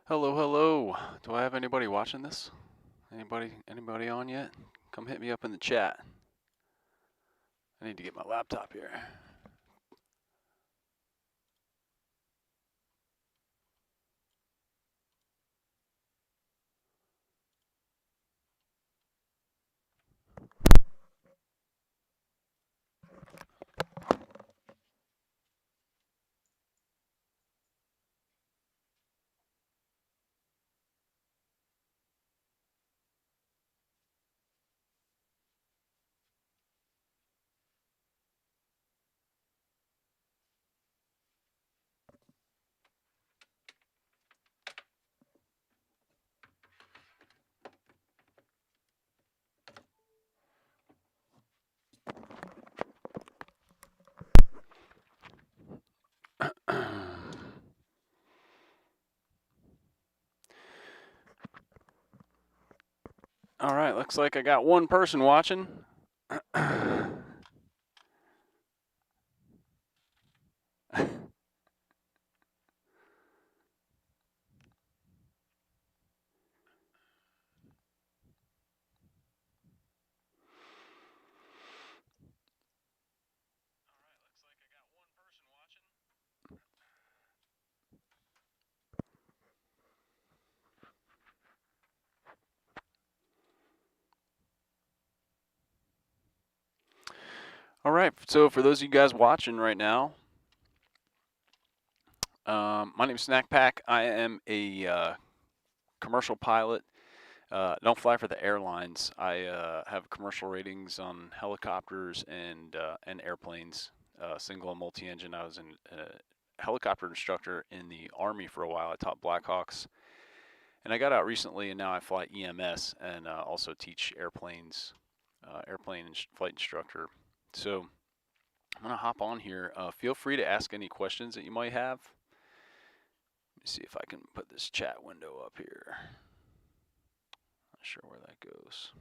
Hello, hello. Do I have anybody watching this? Anybody on yet? Come hit me up in the chat. I need to get my laptop here. All right, looks like I got one person watching. All right, so for those of you guys watching right now, my name is Snak Pak. I am a commercial pilot. Don't fly for the airlines. I have commercial ratings on helicopters and airplanes, single and multi-engine. I was a helicopter instructor in the Army for a while. I taught Blackhawks, and I got out recently, and now I fly EMS and also teach airplanes, flight instructor. So I'm gonna hop on here. Feel free to ask any questions that you might have. Let me see if I can put this chat window up here. Not sure where that goes.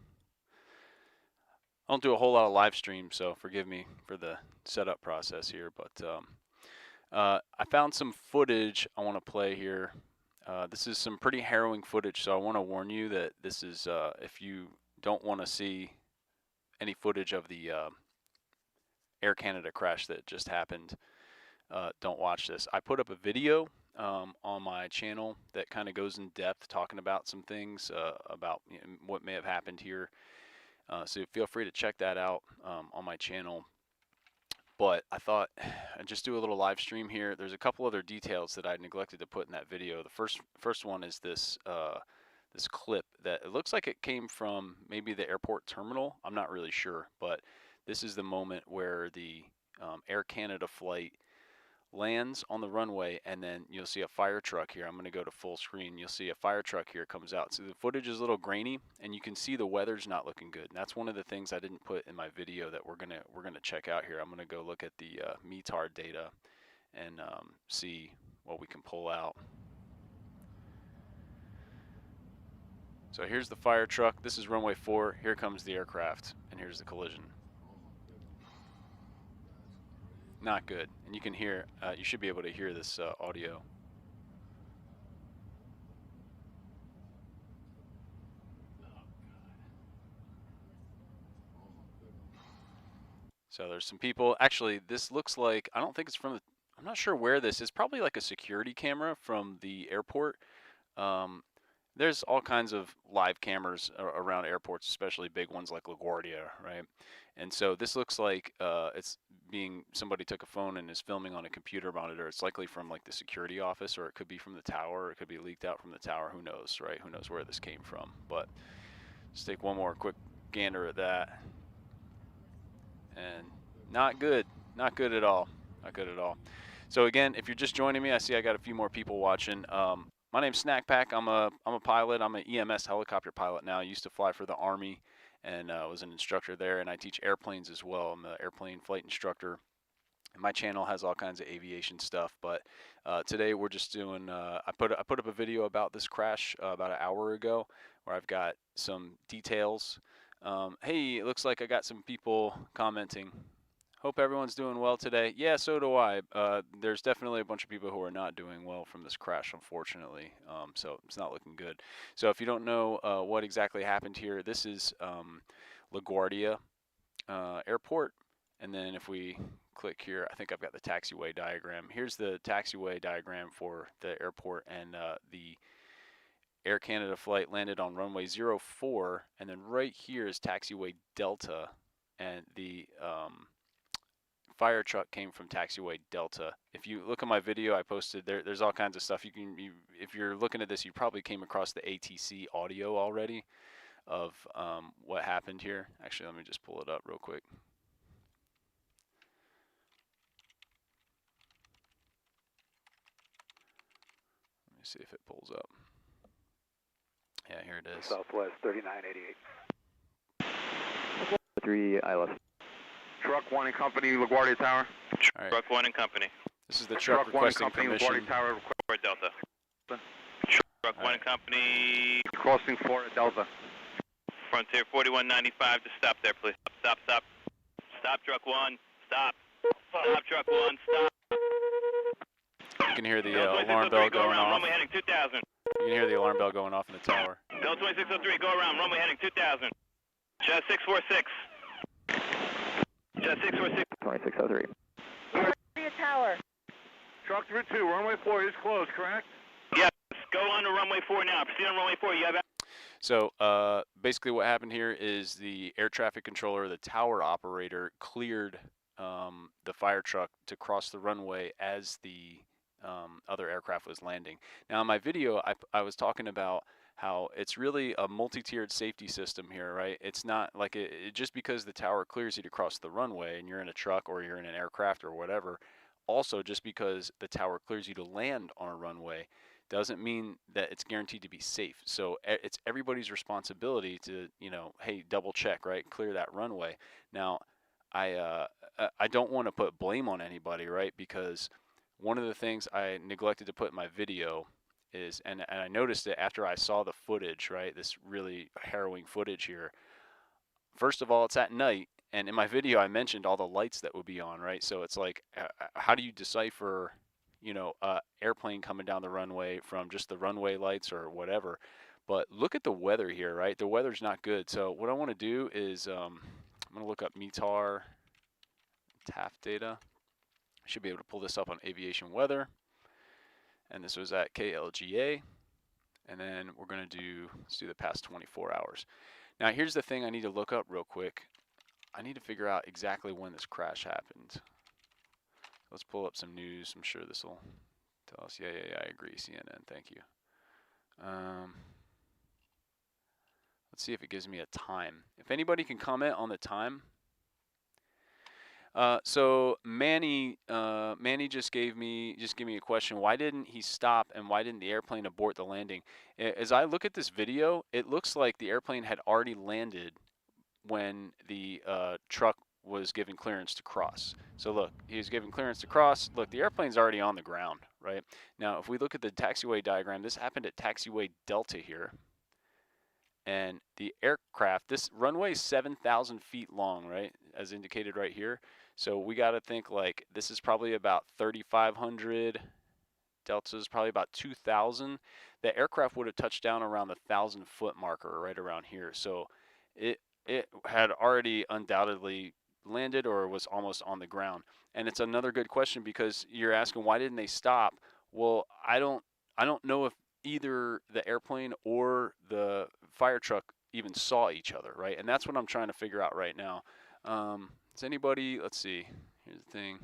I don't do a whole lot of live stream, so forgive me for the setup process here. But I found some footage I want to play here. This is some pretty harrowing footage, so I want to warn you that this is, if you don't want to see any footage of the Air Canada crash that just happened, don't watch this. I put up a video on my channel that kind of goes in depth talking about some things about what may have happened here. So feel free to check that out on my channel. But I thought I'd just do a little live stream here. There's a couple other details that I neglected to put in that video. The first one is this this clip that it looks like it came from maybe the airport terminal. I'm not really sure, but this is the moment where the Air Canada flight lands on the runway, and then you'll see a fire truck here. I'm going to go to full screen. You'll see a fire truck here comes out. So the footage is a little grainy, and you can see the weather's not looking good. And that's one of the things I didn't put in my video that we're gonna check out here. I'm going to go look at the METAR data and see what we can pull out. So here's the fire truck. This is runway 4. Here comes the aircraft, and here's the collision. Not good. And you can hear, you should be able to hear this audio. So there's some people. Actually, this looks like, I don't think it's from the, I'm not sure where this is. Probably like a security camera from the airport. There's all kinds of live cameras around airports, especially big ones like LaGuardia, right? And so this looks like it's being, somebody took a phone and is filming on a computer monitor. It's likely from like the security office, or it could be from the tower, or it could be leaked out from the tower. Who knows, right? Who knows where this came from? But let's take one more quick gander at that. And not good at all, not good at all. So again, if you're just joining me, I see I got a few more people watching. My name's Snak Pak. I'm a pilot. I'm an EMS helicopter pilot now. I used to fly for the Army and was an instructor there, and I teach airplanes as well. I'm an airplane flight instructor. And my channel has all kinds of aviation stuff, but today we're just doing, I put up a video about this crash about an hour ago where I've got some details. Hey, it looks like I got some people commenting. Hope everyone's doing well today. Yeah, so do I. There's definitely a bunch of people who are not doing well from this crash, unfortunately. So it's not looking good. So if you don't know what exactly happened here, this is LaGuardia Airport. And then if we click here, I think I've got the taxiway diagram. Here's the taxiway diagram for the airport, and the Air Canada flight landed on runway 04, and then right here is taxiway Delta, and the fire truck came from taxiway Delta. If you look at my video I posted, there's all kinds of stuff. If you're looking at this, you probably came across the ATC audio already of what happened here. Actually, let me just pull it up real quick. Let me see if it pulls up. Yeah, here it is. Southwest 3988. 3 ILS. Truck 1 and Company, LaGuardia Tower. All right. Truck 1 and Company. This is the truck requesting 1 and Company, permission. LaGuardia Tower. For Delta. Truck 1 and Company. Crossing 4 at Delta. Frontier 4195. Just stop there, please. Stop. Stop, Truck 1. Stop. Stop, Truck 1. Stop. You can hear the Delta alarm 2603, bell go going around. off. Runway heading 2000. You can hear the alarm bell going off in the tower. Delta 2603, go around. Runway heading 2000. Jet 646. Jet 646. 2603. LaGuardia Tower. Truck 32, runway 4 is closed, correct? Yes. Go on to runway 4 now. Proceed on runway 4. You have. So basically what happened here is the air traffic controller, the tower operator, cleared the fire truck to cross the runway as the other aircraft was landing. Now in my video, I was talking about how it's really a multi-tiered safety system here, right? It's not like just because the tower clears you to cross the runway and you're in a truck or you're in an aircraft or whatever, also just because the tower clears you to land on a runway doesn't mean that it's guaranteed to be safe. So it's everybody's responsibility to, hey, double check, right? Clear that runway. Now, I don't want to put blame on anybody, right? Because one of the things I neglected to put in my video is, and I noticed it after I saw the footage, right? This really harrowing footage here. First of all, it's at night. And in my video, I mentioned all the lights that would be on, right? So it's like, how do you decipher airplane coming down the runway from just the runway lights or whatever? But look at the weather here, right? The weather's not good. So what I want to do is I'm going to look up METAR TAF data. I should be able to pull this up on aviation weather. And this was at KLGA. And then we're going to let's do the past 24 hours. Now here's the thing I need to look up real quick. I need to figure out exactly when this crash happened. Let's pull up some news. I'm sure this will tell us. Yeah, I agree. CNN, thank you. Let's see if it gives me a time. If anybody can comment on the time. So Manny just gave me a question. Why didn't he stop and why didn't the airplane abort the landing? As I look at this video, it looks like the airplane had already landed when the truck was given clearance to cross. So look, he was given clearance to cross. Look, the airplane's already on the ground, right? Now, if we look at the taxiway diagram, this happened at taxiway Delta here. And the aircraft, this runway is 7,000 feet long, right? As indicated right here. So we got to think like this is probably about 3,500. Delta is probably about 2,000. The aircraft would have touched down around the 1,000-foot marker right around here. So it had already undoubtedly landed or was almost on the ground. And it's another good question because you're asking why didn't they stop? Well, I don't know if either the airplane or the fire truck even saw each other, right? And that's what I'm trying to figure out right now. Does anybody, let's see, here's the thing.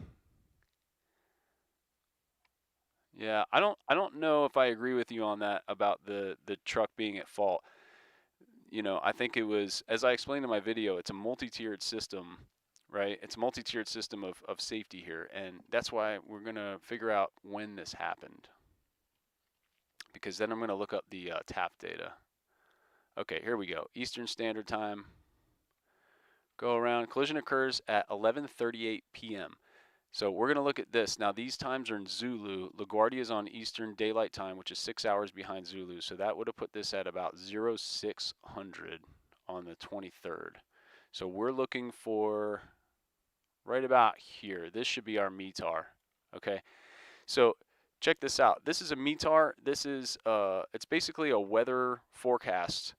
Yeah, I don't know if I agree with you on that about the truck being at fault. I think it was, as I explained in my video, it's a multi-tiered system, right? It's a multi-tiered system of safety here. And that's why we're going to figure out when this happened. Because then I'm going to look up the TAF data. Okay, here we go. Eastern Standard Time. Go around. Collision occurs at 11:38 p.m. So we're going to look at this. Now, these times are in Zulu. LaGuardia is on Eastern Daylight Time, which is 6 hours behind Zulu. So that would have put this at about 0600 on the 23rd. So we're looking for right about here. This should be our METAR, okay? So check this out. This is a METAR. This is, it's basically a weather forecast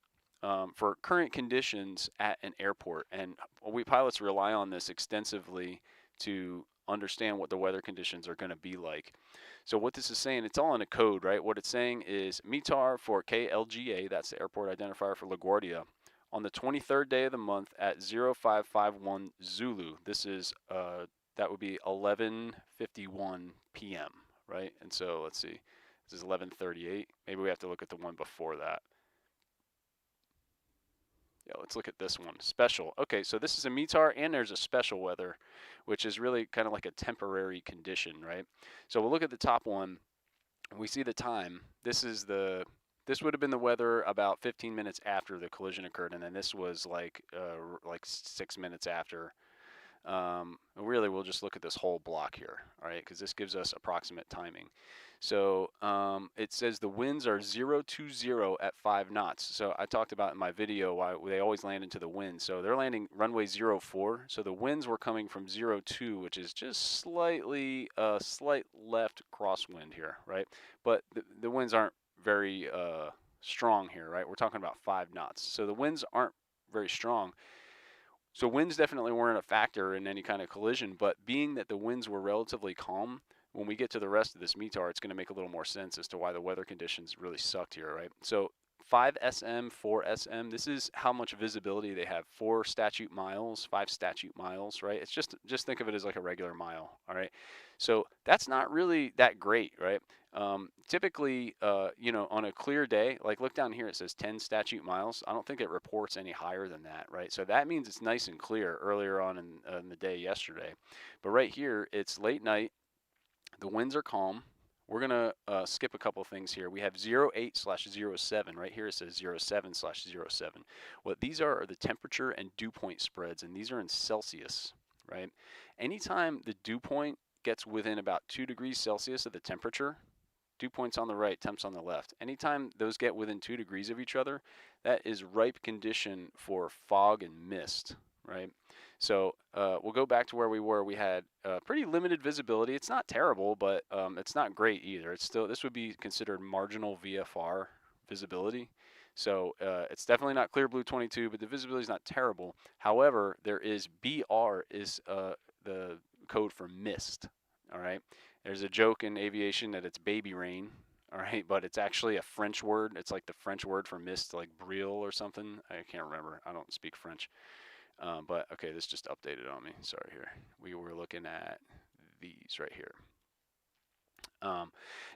for current conditions at an airport. And we pilots rely on this extensively to understand what the weather conditions are going to be like. So what this is saying, it's all in a code, right? What it's saying is METAR for KLGA, that's the airport identifier for LaGuardia, on the 23rd day of the month at 0551 Zulu. This is, that would be 11:51 p.m., right? And so let's see, this is 11:38. Maybe we have to look at the one before that. Yeah, let's look at this one, special. Okay, so this is a METAR and there's a special weather, which is really kind of like a temporary condition, right? So we'll look at the top one. We see the time. This would have been the weather about 15 minutes after the collision occurred, and then this was like 6 minutes after. Really, we'll just look at this whole block here, all right, because this gives us approximate timing. So it says the winds are 020 at 5 knots. So I talked about in my video why they always land into the wind. So they're landing runway 04. So the winds were coming from 02, which is just slightly slight left crosswind here, right? But the winds aren't very strong here, right? We're talking about 5 knots. So the winds aren't very strong. So winds definitely weren't a factor in any kind of collision, but being that the winds were relatively calm, when we get to the rest of this METAR, it's going to make a little more sense as to why the weather conditions really sucked here, right? So 5 SM, 4 SM, this is how much visibility they have. 4 statute miles, 5 statute miles, right? It's just think of it as like a regular mile, all right? So that's not really that great, right? Typically, you know, on a clear day, like look down here, it says 10 statute miles. I don't think it reports any higher than that, right? So that means it's nice and clear earlier on in the day yesterday. But right here, it's late night. The winds are calm. We're going to skip a couple of things here. We have 08/07. Right here it says 07/07. What these are the temperature and dew point spreads, and these are in Celsius, right? Anytime the dew point gets within about 2 degrees Celsius of the temperature, dew points on the right, temps on the left. Anytime those get within 2 degrees of each other, that is ripe condition for fog and mist, right? So we'll go back to where we were. We had pretty limited visibility. It's not terrible, but it's not great either. It's still, this would be considered marginal VFR visibility. So it's definitely not clear blue 22, but the visibility is not terrible. However, there is BR is the code for mist, all right? There's a joke in aviation that it's baby rain, all right, but it's actually a French word. It's like the French word for mist, like brille or something. I can't remember. I don't speak French. But okay, this just updated on me. Sorry here. We were looking at these right here.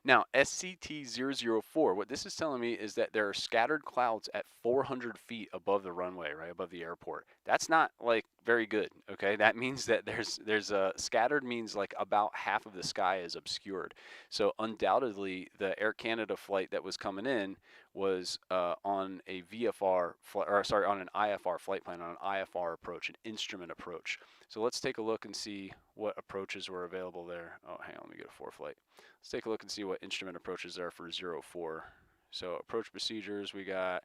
Now, SCT-004, what this is telling me is that there are scattered clouds at 400 feet above the runway, right, above the airport. That's not, like, very good, okay? That means that there's a scattered means, like, about half of the sky is obscured. So, undoubtedly, the Air Canada flight that was coming in was on a VFR, on an IFR flight plan, on an IFR approach, an instrument approach. So let's take a look and see what approaches were available there. Oh, hang on, let me get a 4 flight. Let's take a look and see what instrument approaches there are for 04. So approach procedures, we got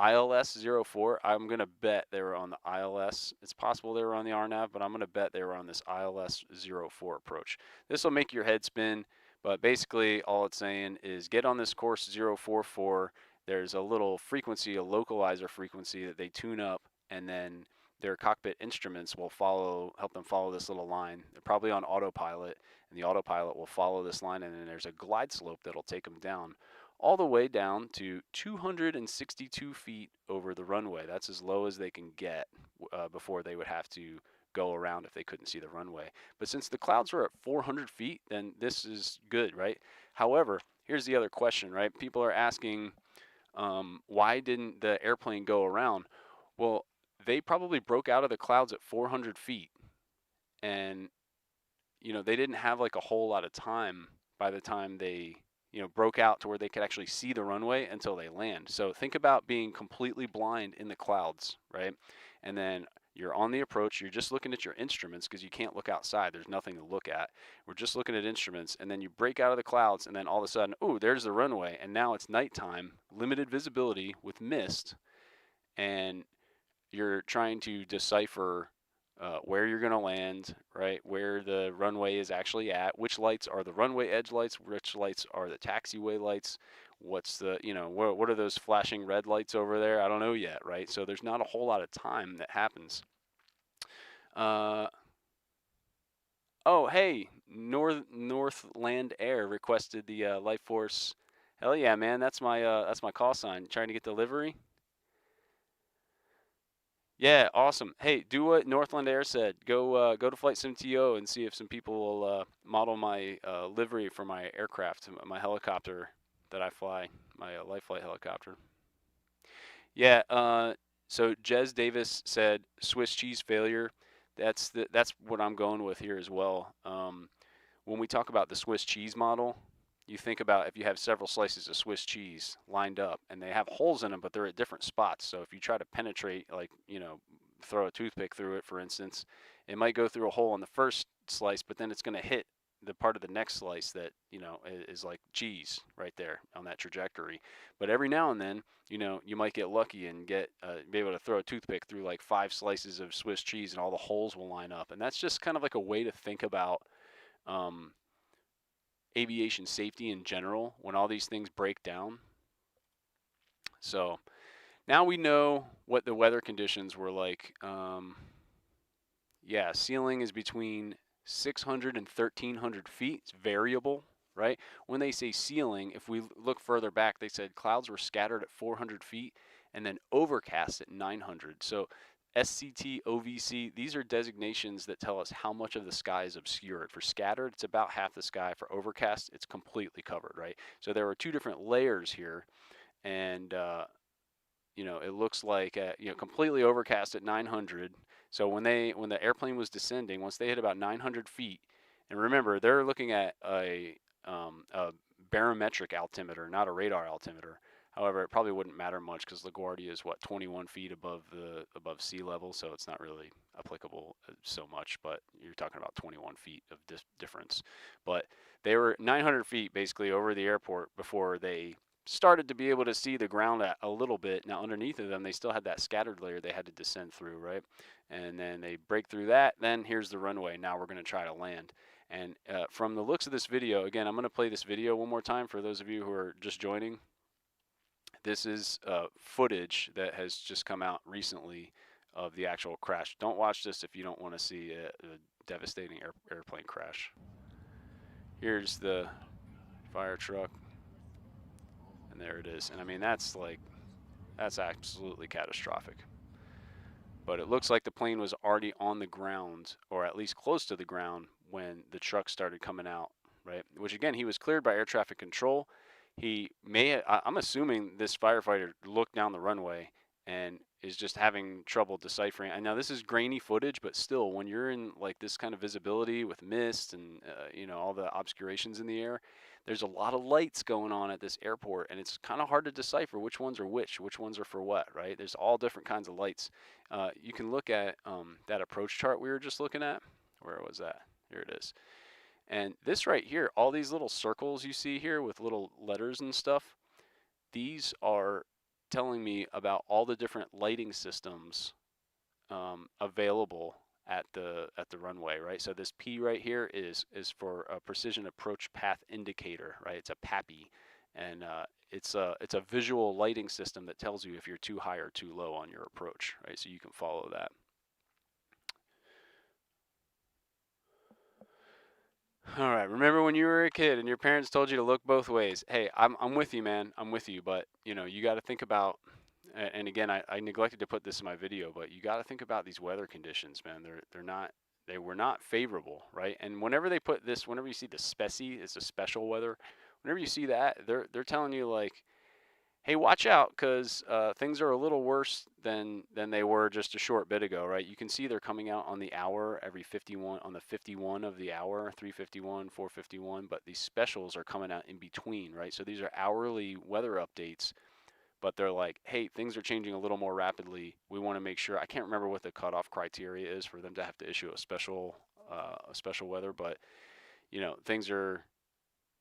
ILS 04. I'm going to bet they were on the ILS. It's possible they were on the RNAV, but I'm going to bet they were on this ILS 04 approach. This will make your head spin, but basically all it's saying is get on this course 044. There's a little frequency, a localizer frequency that they tune up, and then their cockpit instruments will help them follow this little line. They're probably on autopilot, and the autopilot will follow this line, and then there's a glide slope that'll take them down, all the way down to 262 feet over the runway. That's as low as they can get before they would have to go around if they couldn't see the runway. But since the clouds were at 400 feet, then this is good, right? However, here's the other question, right? People are asking, why didn't the airplane go around? Well, they probably broke out of the clouds at 400 feet, and you know, they didn't have like a whole lot of time by the time they, you know, broke out to where they could actually see the runway until they land. So think about being completely blind in the clouds, right? And then you're on the approach, you're just looking at your instruments because you can't look outside, there's nothing to look at. We're just looking at instruments, and then you break out of the clouds, and then all of a sudden, oh, there's the runway, and now it's nighttime, limited visibility with mist, and you're trying to decipher where where you're going to land, right? Where the runway is actually at, which lights are the runway edge lights, which lights are the taxiway lights, what's the, what are those flashing red lights over there? I don't know yet, right? So there's not a whole lot of time that happens. Oh, hey, Northland Air requested the Life Force. Hell yeah, man, that's my call sign. Trying to get delivery. Yeah, awesome. Hey, do what Northland Air said. Go to Flight Sim TO and see if some people will model my livery for my aircraft, my helicopter that I fly, my life flight helicopter. Yeah. So Jez Davis said Swiss cheese failure. That's what I'm going with here as well. When we talk about the Swiss cheese model, you think about if you have several slices of Swiss cheese lined up and they have holes in them, but they're at different spots. So if you try to penetrate, like, throw a toothpick through it, for instance, it might go through a hole in the first slice, but then it's going to hit the part of the next slice that, is like cheese right there on that trajectory. But every now and then, you might get lucky and be able to throw a toothpick through like 5 slices of Swiss cheese and all the holes will line up. And that's just kind of like a way to think about aviation safety in general when all these things break down. So now we know what the weather conditions were like. Yeah, ceiling is between 600 and 1,300 feet. It's variable, right? When they say ceiling, if we look further back, they said clouds were scattered at 400 feet and then overcast at 900. So SCT, OVC, these are designations that tell us how much of the sky is obscured. For scattered, it's about half the sky. For overcast, it's completely covered, right? So there are 2 different layers here, and it looks like completely overcast at 900. So when the airplane was descending, once they hit about 900 feet, and remember they're looking at a barometric altimeter, not a radar altimeter. However, it probably wouldn't matter much because LaGuardia is 21 feet above sea level, so it's not really applicable so much. But you're talking about 21 feet of difference. But they were 900 feet basically over the airport before they started to be able to see the ground a little bit. Now underneath of them, they still had that scattered layer they had to descend through, right? And then they break through that. Then here's the runway. Now we're going to try to land. And from the looks of this video, again, I'm going to play this video one more time for those of you who are just joining. This is footage that has just come out recently of the actual crash. Don't watch this if you don't want to see a devastating airplane crash. Here's the fire truck. And there it is. And I mean, that's absolutely catastrophic. But it looks like the plane was already on the ground, or at least close to the ground, when the truck started coming out, right? Which again, he was cleared by air traffic control. I'm assuming this firefighter looked down the runway and is just having trouble deciphering. And now this is grainy footage, but still, when you're in like this kind of visibility with mist and all the obscurations in the air, there's a lot of lights going on at this airport, and it's kind of hard to decipher which ones are which ones are for what, right? There's all different kinds of lights. You can look at that approach chart we were just looking at. Where was that? Here it is. And this right here, all these little circles you see here with little letters and stuff, these are telling me about all the different lighting systems available at the runway, right? So this P right here is for a precision approach path indicator, right? It's a PAPI, and it's a visual lighting system that tells you if you're too high or too low on your approach, right? So you can follow that. All right. Remember when you were a kid and your parents told you to look both ways? Hey, I'm with you, man. I'm with you. But you got to think about. And again, I neglected to put this in my video, but you got to think about these weather conditions, man. They were not favorable, right? And whenever they put this, whenever you see the speci, it's a special weather. Whenever you see that, they're telling you like, hey, watch out, because things are a little worse than they were just a short bit ago, right? You can see they're coming out on the hour every 51, on the 51 of the hour, 351, 451, but these specials are coming out in between, right? So these are hourly weather updates, but they're like, hey, things are changing a little more rapidly. We want to make sure, I can't remember what the cutoff criteria is for them to have to issue a special weather, but things are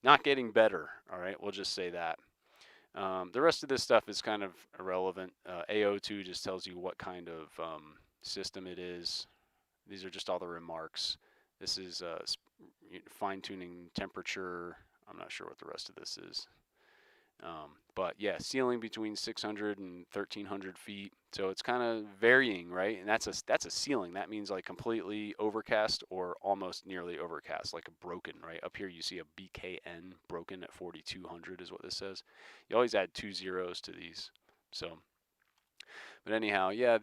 not getting better, all right? We'll just say that. The rest of this stuff is kind of irrelevant. AO2 just tells you what kind of system it is. These are just all the remarks. This is fine-tuning temperature. I'm not sure what the rest of this is. But yeah, ceiling between 600 and 1300 feet. So it's kind of varying, right? And that's a ceiling. That means like completely overcast or almost nearly overcast, like a broken, right? Up here you see a BKN broken at 4200 is what this says. You always add 2 zeros to these. So, but anyhow, yeah,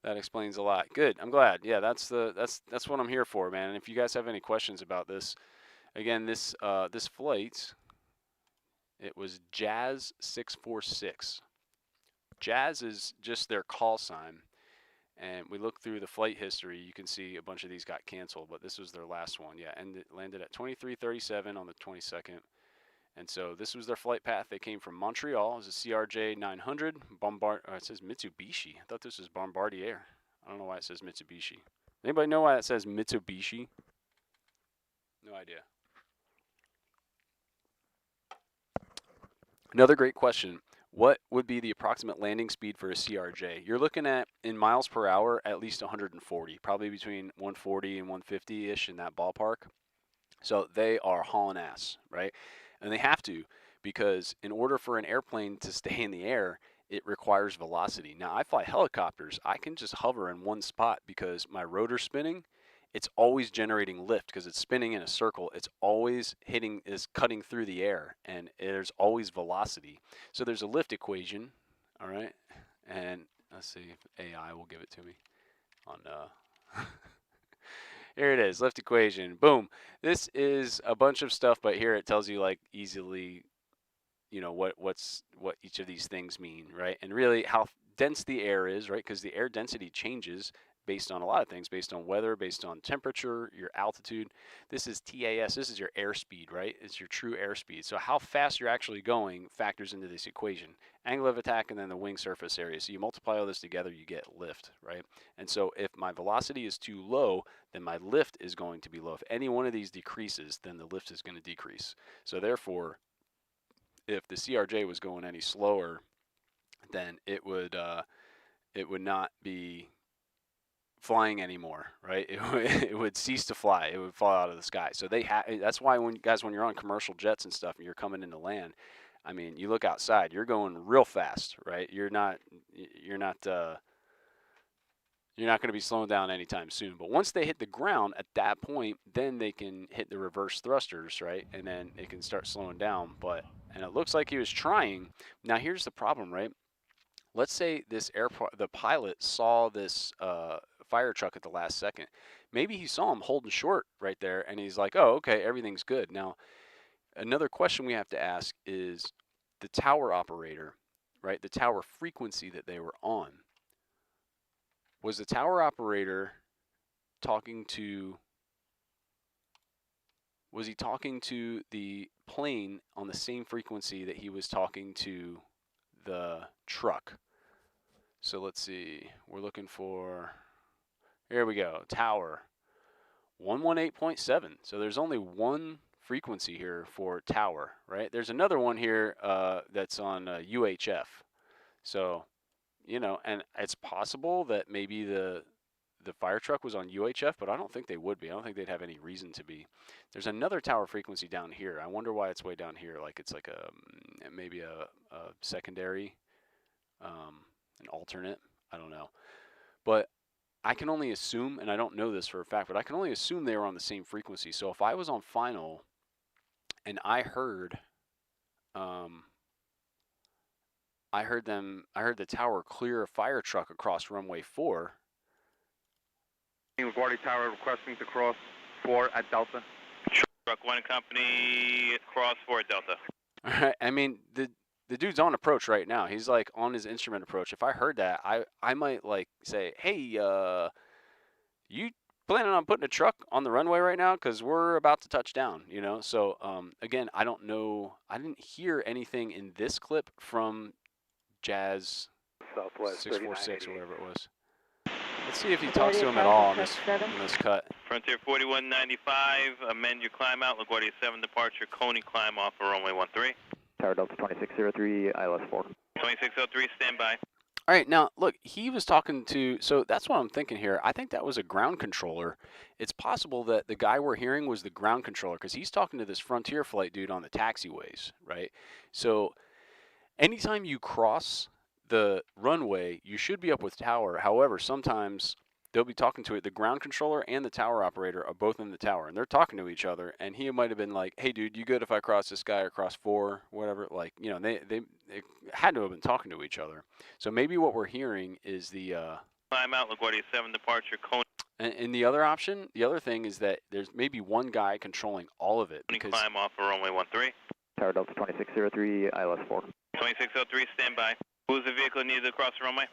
that explains a lot. Good. I'm glad. Yeah, that's what I'm here for, man. And if you guys have any questions about this, again, this flight, it was Jazz 646. Jazz is just their call sign. And we look through the flight history, you can see a bunch of these got canceled, but this was their last one. Yeah, and it landed at 2337 on the 22nd. And so this was their flight path. They came from Montreal. It was a CRJ 900. It says Mitsubishi. I thought this was Bombardier. I don't know why it says Mitsubishi. Anybody know why it says Mitsubishi? No idea. Another great question. What would be the approximate landing speed for a CRJ? You're looking at, in miles per hour, at least 140, probably between 140 and 150-ish in that ballpark. So they are hauling ass, right? And they have to, because in order for an airplane to stay in the air, it requires velocity. Now, I fly helicopters. I can just hover in one spot because my rotor's spinning. It's always generating lift because it's spinning in a circle. It's always cutting through the air, and there's always velocity. So there's a lift equation, all right? And let's see if AI will give it to me on here it is, lift equation. Boom. This is a bunch of stuff, but here it tells you like easily, you know, what each of these things mean, right? And really how dense the air is, right? Because the air density changes based on a lot of things, based on weather, based on temperature, your altitude. This is TAS. This is your airspeed, right? It's your true airspeed. So how fast you're actually going factors into this equation. Angle of attack and then the wing surface area. So you multiply all this together, you get lift, right? And so if my velocity is too low, then my lift is going to be low. If any one of these decreases, then the lift is going to decrease. So therefore, if the CRJ was going any slower, then it would not be flying anymore, right? It would cease to fly. It would fall out of the sky. So that's why when you're on commercial jets and stuff and you're coming into land, I mean, you look outside, you're going real fast, right? You're not going to be slowing down anytime soon. But once they hit the ground, at that point, then they can hit the reverse thrusters, right? And then they can start slowing down. And it looks like he was trying. Now here's the problem, right? Let's say the pilot saw this fire truck at the last second. Maybe he saw him holding short right there, and he's like, "Oh, okay, everything's good." Now, another question we have to ask is the tower operator, right? The tower frequency that they were on. Was the tower operator talking to? Was he talking to the plane on the same frequency that he was talking to the truck? So let's see. We're looking for. Here we go. Tower 118.7. So there's only one frequency here for tower, right? There's another one here that's on UHF. So, you know, and it's possible that maybe the fire truck was on UHF, but I don't think they would be. I don't think they'd have any reason to be. There's another tower frequency down here. I wonder why it's way down here. Like it's like maybe a secondary, an alternate. I don't know. But I can only assume, and I don't know this for a fact, but I can only assume they were on the same frequency. So if I was on final and I heard the tower clear a fire truck across runway 4. LaGuardia Tower requesting to cross 4 at Delta. Truck 1 company, cross 4 at Delta. All right. I mean, the dude's on approach right now. He's like on his instrument approach. If I heard that, I might like say, "Hey, you planning on putting a truck on the runway right now? Because we're about to touch down, you know?" So again, I don't know. I didn't hear anything in this clip from Jazz Southwest 646 or whatever it was. Let's see if he talks to him at all on this cut. Frontier 4195, amend your climb out. LaGuardia 7 departure, Coney climb off of runway 13. Tower Delta 2603, ILS 4. 2603, stand by. All right, now look, he was talking to, so that's what I'm thinking here. I think that was a ground controller. It's possible that the guy we're hearing was the ground controller because he's talking to this Frontier flight dude on the taxiways, right? So anytime you cross the runway, you should be up with tower. However, sometimes they'll be talking to it. The ground controller and the tower operator are both in the tower, and they're talking to each other. And he might have been like, "Hey, dude, you good if I cross this guy or cross 4, whatever?" Like, you know, they had to have been talking to each other. So maybe what we're hearing is the. Climb out, LaGuardia 7 departure, Coney And the other option, the other thing is that there's maybe one guy controlling all of it because. climb off of runway 13. Tower Delta 2603, ILS 4. 2603, stand by. Who's the vehicle needed to cross the runway?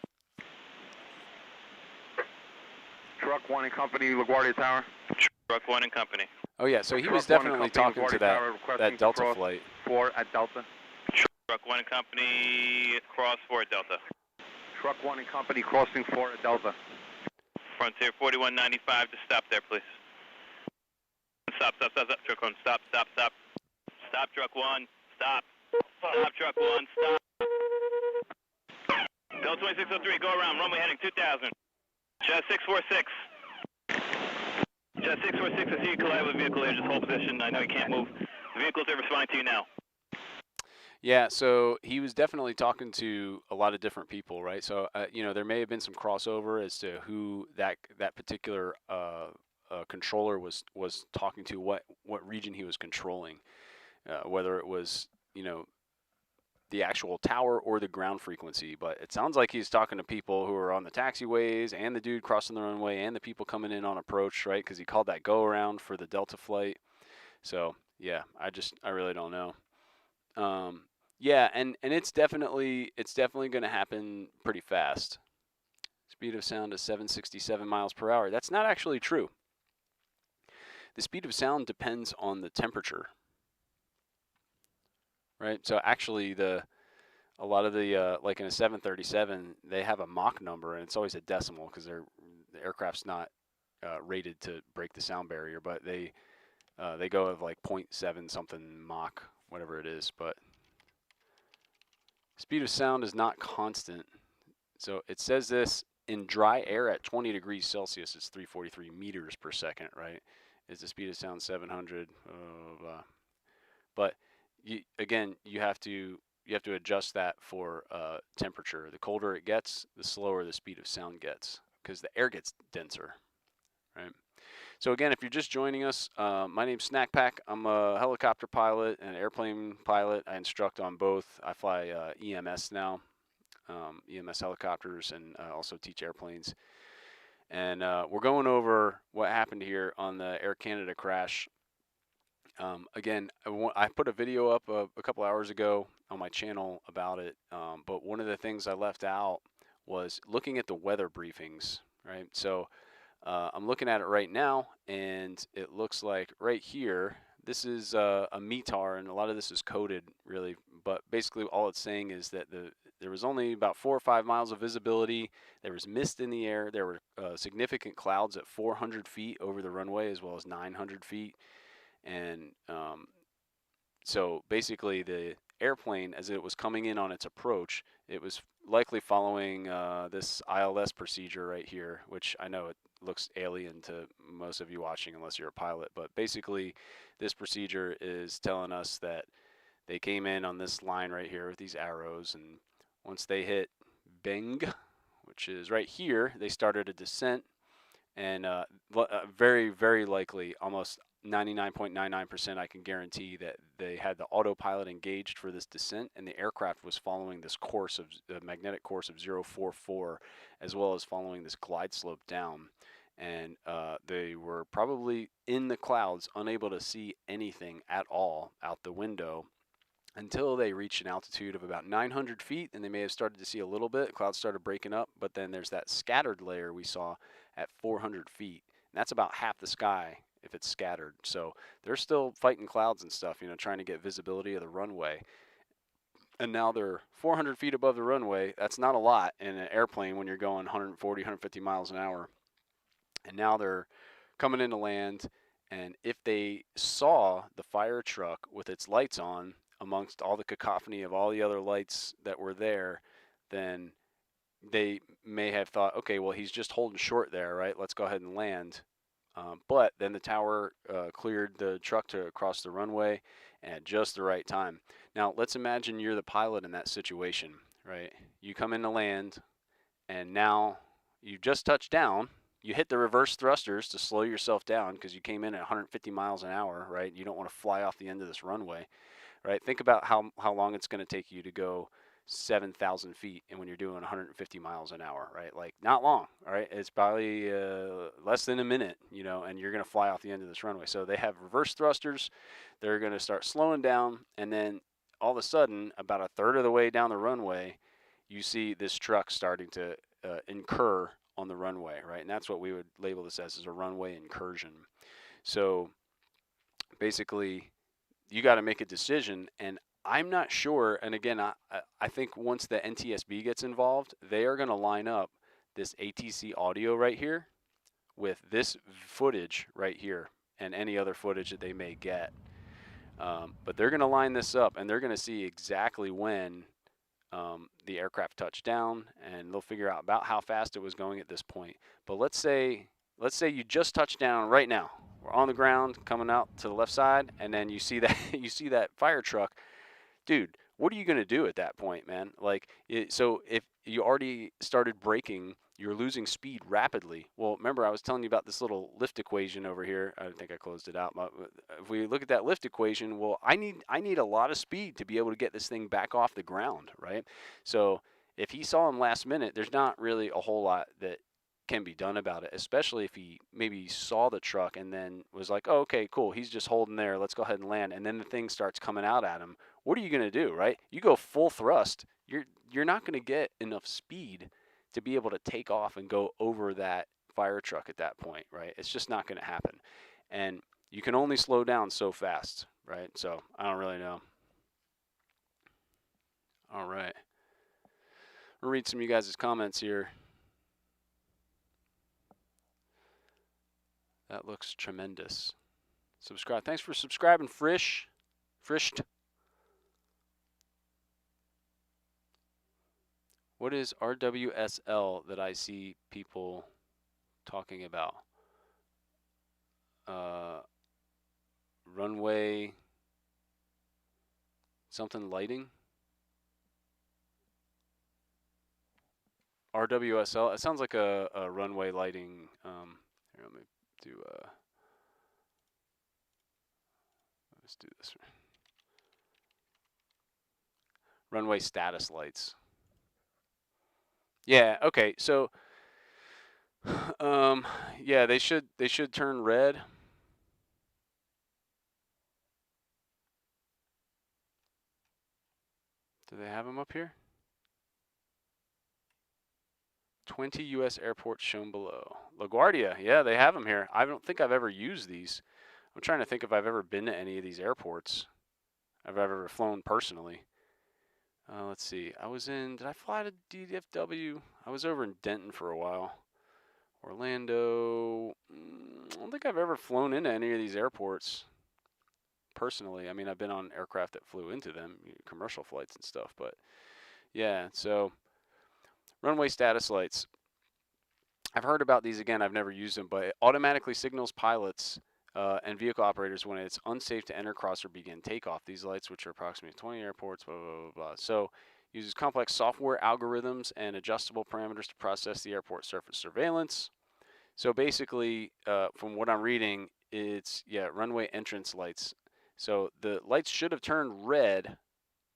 Truck 1 and company, LaGuardia Tower. Truck 1 and company. Oh yeah, so he Truck was 1 and definitely company, talking to LaGuardia Tower, that requesting Delta cross flight. 4 at Delta. Truck 1 and company, cross 4 at Delta. Truck 1 and company, crossing 4 at Delta. Frontier 4195 to stop there, please. Stop, stop, stop, stop, truck 1, stop, stop, stop. Stop, truck 1, stop. Stop, truck 1, stop. Delta 2603, go around, runway heading 2000. Jet 646. Jet 646, I see you collide with a vehicle here, just hold position. I know you can't move. The vehicles are responding to you now. Yeah, so he was definitely talking to a lot of different people, right? So, you know, there may have been some crossover as to who that particular controller was talking to, what region he was controlling, whether it was, you know, the actual tower or the ground frequency. But it sounds like he's talking to people who are on the taxiways and the dude crossing the runway and the people coming in on approach, right? Because he called that go around for the Delta flight. So, yeah, I really don't know. Yeah, and it's definitely going to happen pretty fast. Speed of sound is 767 miles per hour. That's not actually true. The speed of sound depends on the temperature, right? So actually, a lot of the like in a 737, they have a Mach number, and it's always a decimal because the aircraft's not rated to break the sound barrier, but they go of like 0.7 something Mach, whatever it is, but. Speed of sound is not constant. So it says this in dry air at 20 degrees Celsius, it's 343 meters per second, right? Is the speed of sound 700? But again, you have to adjust that for temperature. The colder it gets, the slower the speed of sound gets because the air gets denser, right? So again, if you're just joining us, my name's Snak Pak. I'm a helicopter pilot and an airplane pilot. I instruct on both. I fly EMS now, EMS helicopters, and also teach airplanes. And we're going over what happened here on the Air Canada crash. Again, I put a video up a couple hours ago on my channel about it, but one of the things I left out was looking at the weather briefings, right? So I'm looking at it right now, and it looks like right here, this is a METAR, and a lot of this is coded, really. But basically, all it's saying is that there was only about 4 or 5 miles of visibility. There was mist in the air. There were significant clouds at 400 feet over the runway, as well as 900 feet. And so basically, the airplane, as it was coming in on its approach, it was likely following this ILS procedure right here, which I know it looks alien to most of you watching unless you're a pilot, but basically this procedure is telling us that they came in on this line right here with these arrows, and once they hit Bing, which is right here, they started a descent, and very, very likely, almost 99.99% I can guarantee that they had the autopilot engaged for this descent, and the aircraft was following this course of the magnetic course of 044, as well as following this glide slope down. And they were probably in the clouds, unable to see anything at all out the window until they reached an altitude of about 900 feet, and they may have started to see a little bit. Clouds started breaking up, but then there's that scattered layer we saw at 400 feet. And that's about half the sky if it's scattered. So they're still fighting clouds and stuff, you know, trying to get visibility of the runway. And now they're 400 feet above the runway. That's not a lot in an airplane when you're going 140, 150 miles an hour. And now they're coming into land, and if they saw the fire truck with its lights on amongst all the cacophony of all the other lights that were there, then they may have thought, okay, well, he's just holding short there, right? Let's go ahead and land. But then the tower cleared the truck to cross the runway at just the right time. Now, let's imagine you're the pilot in that situation, right? You come in to land, and now you just touched down. You hit the reverse thrusters to slow yourself down because you came in at 150 miles an hour, right? You don't want to fly off the end of this runway, right? Think about how long it's going to take you to go 7,000 feet, and when you're doing 150 miles an hour, right? Like, not long, all right? It's probably less than a minute, you know, and you're going to fly off the end of this runway. So they have reverse thrusters. They're going to start slowing down, and then all of a sudden, about a third of the way down the runway, you see this truck starting to incur on the runway, right? And that's what we would label this as a runway incursion. So basically, you got to make a decision, and I'm not sure. And again, I think once the NTSB gets involved, they are going to line up this ATC audio right here with this footage right here and any other footage that they may get. But they're going to line this up, and they're going to see exactly when the aircraft touched down, and they'll figure out about how fast it was going at this point. But let's say you just touched down right now. We're on the ground coming out to the left side, and then you see that fire truck. Dude, what are you going to do at that point, man? Like, so if you already started braking, you're losing speed rapidly. Well, remember I was telling you about this little lift equation over here. I think I closed it out. But if we look at that lift equation, well, I need a lot of speed to be able to get this thing back off the ground, right? So if he saw him last minute, there's not really a whole lot that can be done about it, especially if he maybe saw the truck and then was like, oh, okay, cool, he's just holding there, let's go ahead and land, and then the thing starts coming out at him. What are you going to do, right? You go full thrust, you're not going to get enough speed to be able to take off and go over that fire truck at that point, right? It's just not going to happen. And you can only slow down so fast, right? So I don't really know. All right. I'll read some of you guys' comments here. That looks tremendous. Subscribe. Thanks for subscribing, Frisht. What is RWSL that I see people talking about? Runway, something lighting? RWSL? It sounds like a runway lighting. Here, let me do let's do this. Runway status lights. Yeah, okay. So yeah, they should turn red. Do they have them up here? 20 U.S. airports shown below. LaGuardia, yeah, they have them here. I don't think I've ever used these. I'm trying to think if I've ever been to any of these airports. I've ever flown personally. Let's see. Did I fly to DFW? I was over in Denton for a while. Orlando. I don't think I've ever flown into any of these airports personally. I mean, I've been on aircraft that flew into them, commercial flights and stuff, but yeah, so runway status lights. I've heard about these again. I've never used them, but it automatically signals pilots and vehicle operators when it's unsafe to enter, cross, or begin takeoff. These lights, which are approximately 20 airports, blah, blah, blah, blah. So uses complex software algorithms and adjustable parameters to process the airport surface surveillance. So basically, from what I'm reading, it's, yeah, runway entrance lights. So the lights should have turned red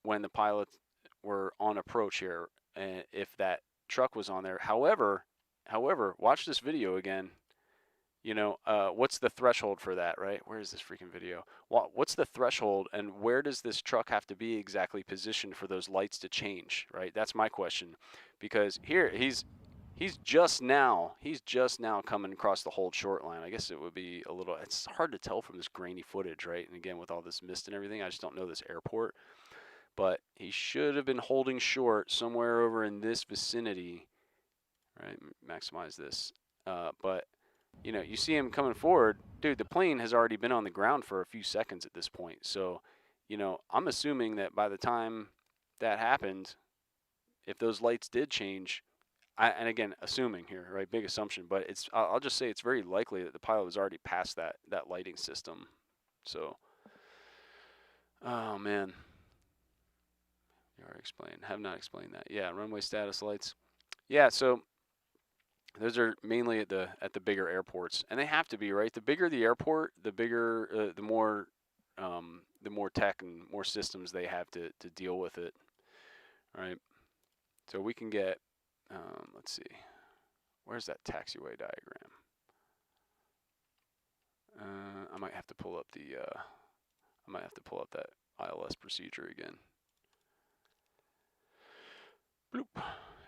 when the pilots were on approach here, if that truck was on there. However, watch this video again. You know, what's the threshold for that, right? Where is this freaking video? What's the threshold, and where does this truck have to be exactly positioned for those lights to change, right? That's my question, because here he's just now coming across the hold short line. I guess it would be a little, it's hard to tell from this grainy footage, right? And again, with all this mist and everything, I just don't know this airport, but he should have been holding short somewhere over in this vicinity, right? Maximize this, but you know, you see him coming forward, dude, the plane has already been on the ground for a few seconds at this point. So, you know, I'm assuming that by the time that happened, if those lights did change, and again, assuming here, right? Big assumption, but I'll just say it's very likely that the pilot was already past that lighting system. So, oh man, you already explained. Have not explained that. Yeah, runway status lights. Yeah, so those are mainly at the bigger airports, and they have to be, right. The bigger the airport, the bigger, the more tech and more systems they have to deal with it, right? So we can get, let's see, where's that taxiway diagram? I might have to pull up that ILS procedure again. Bloop.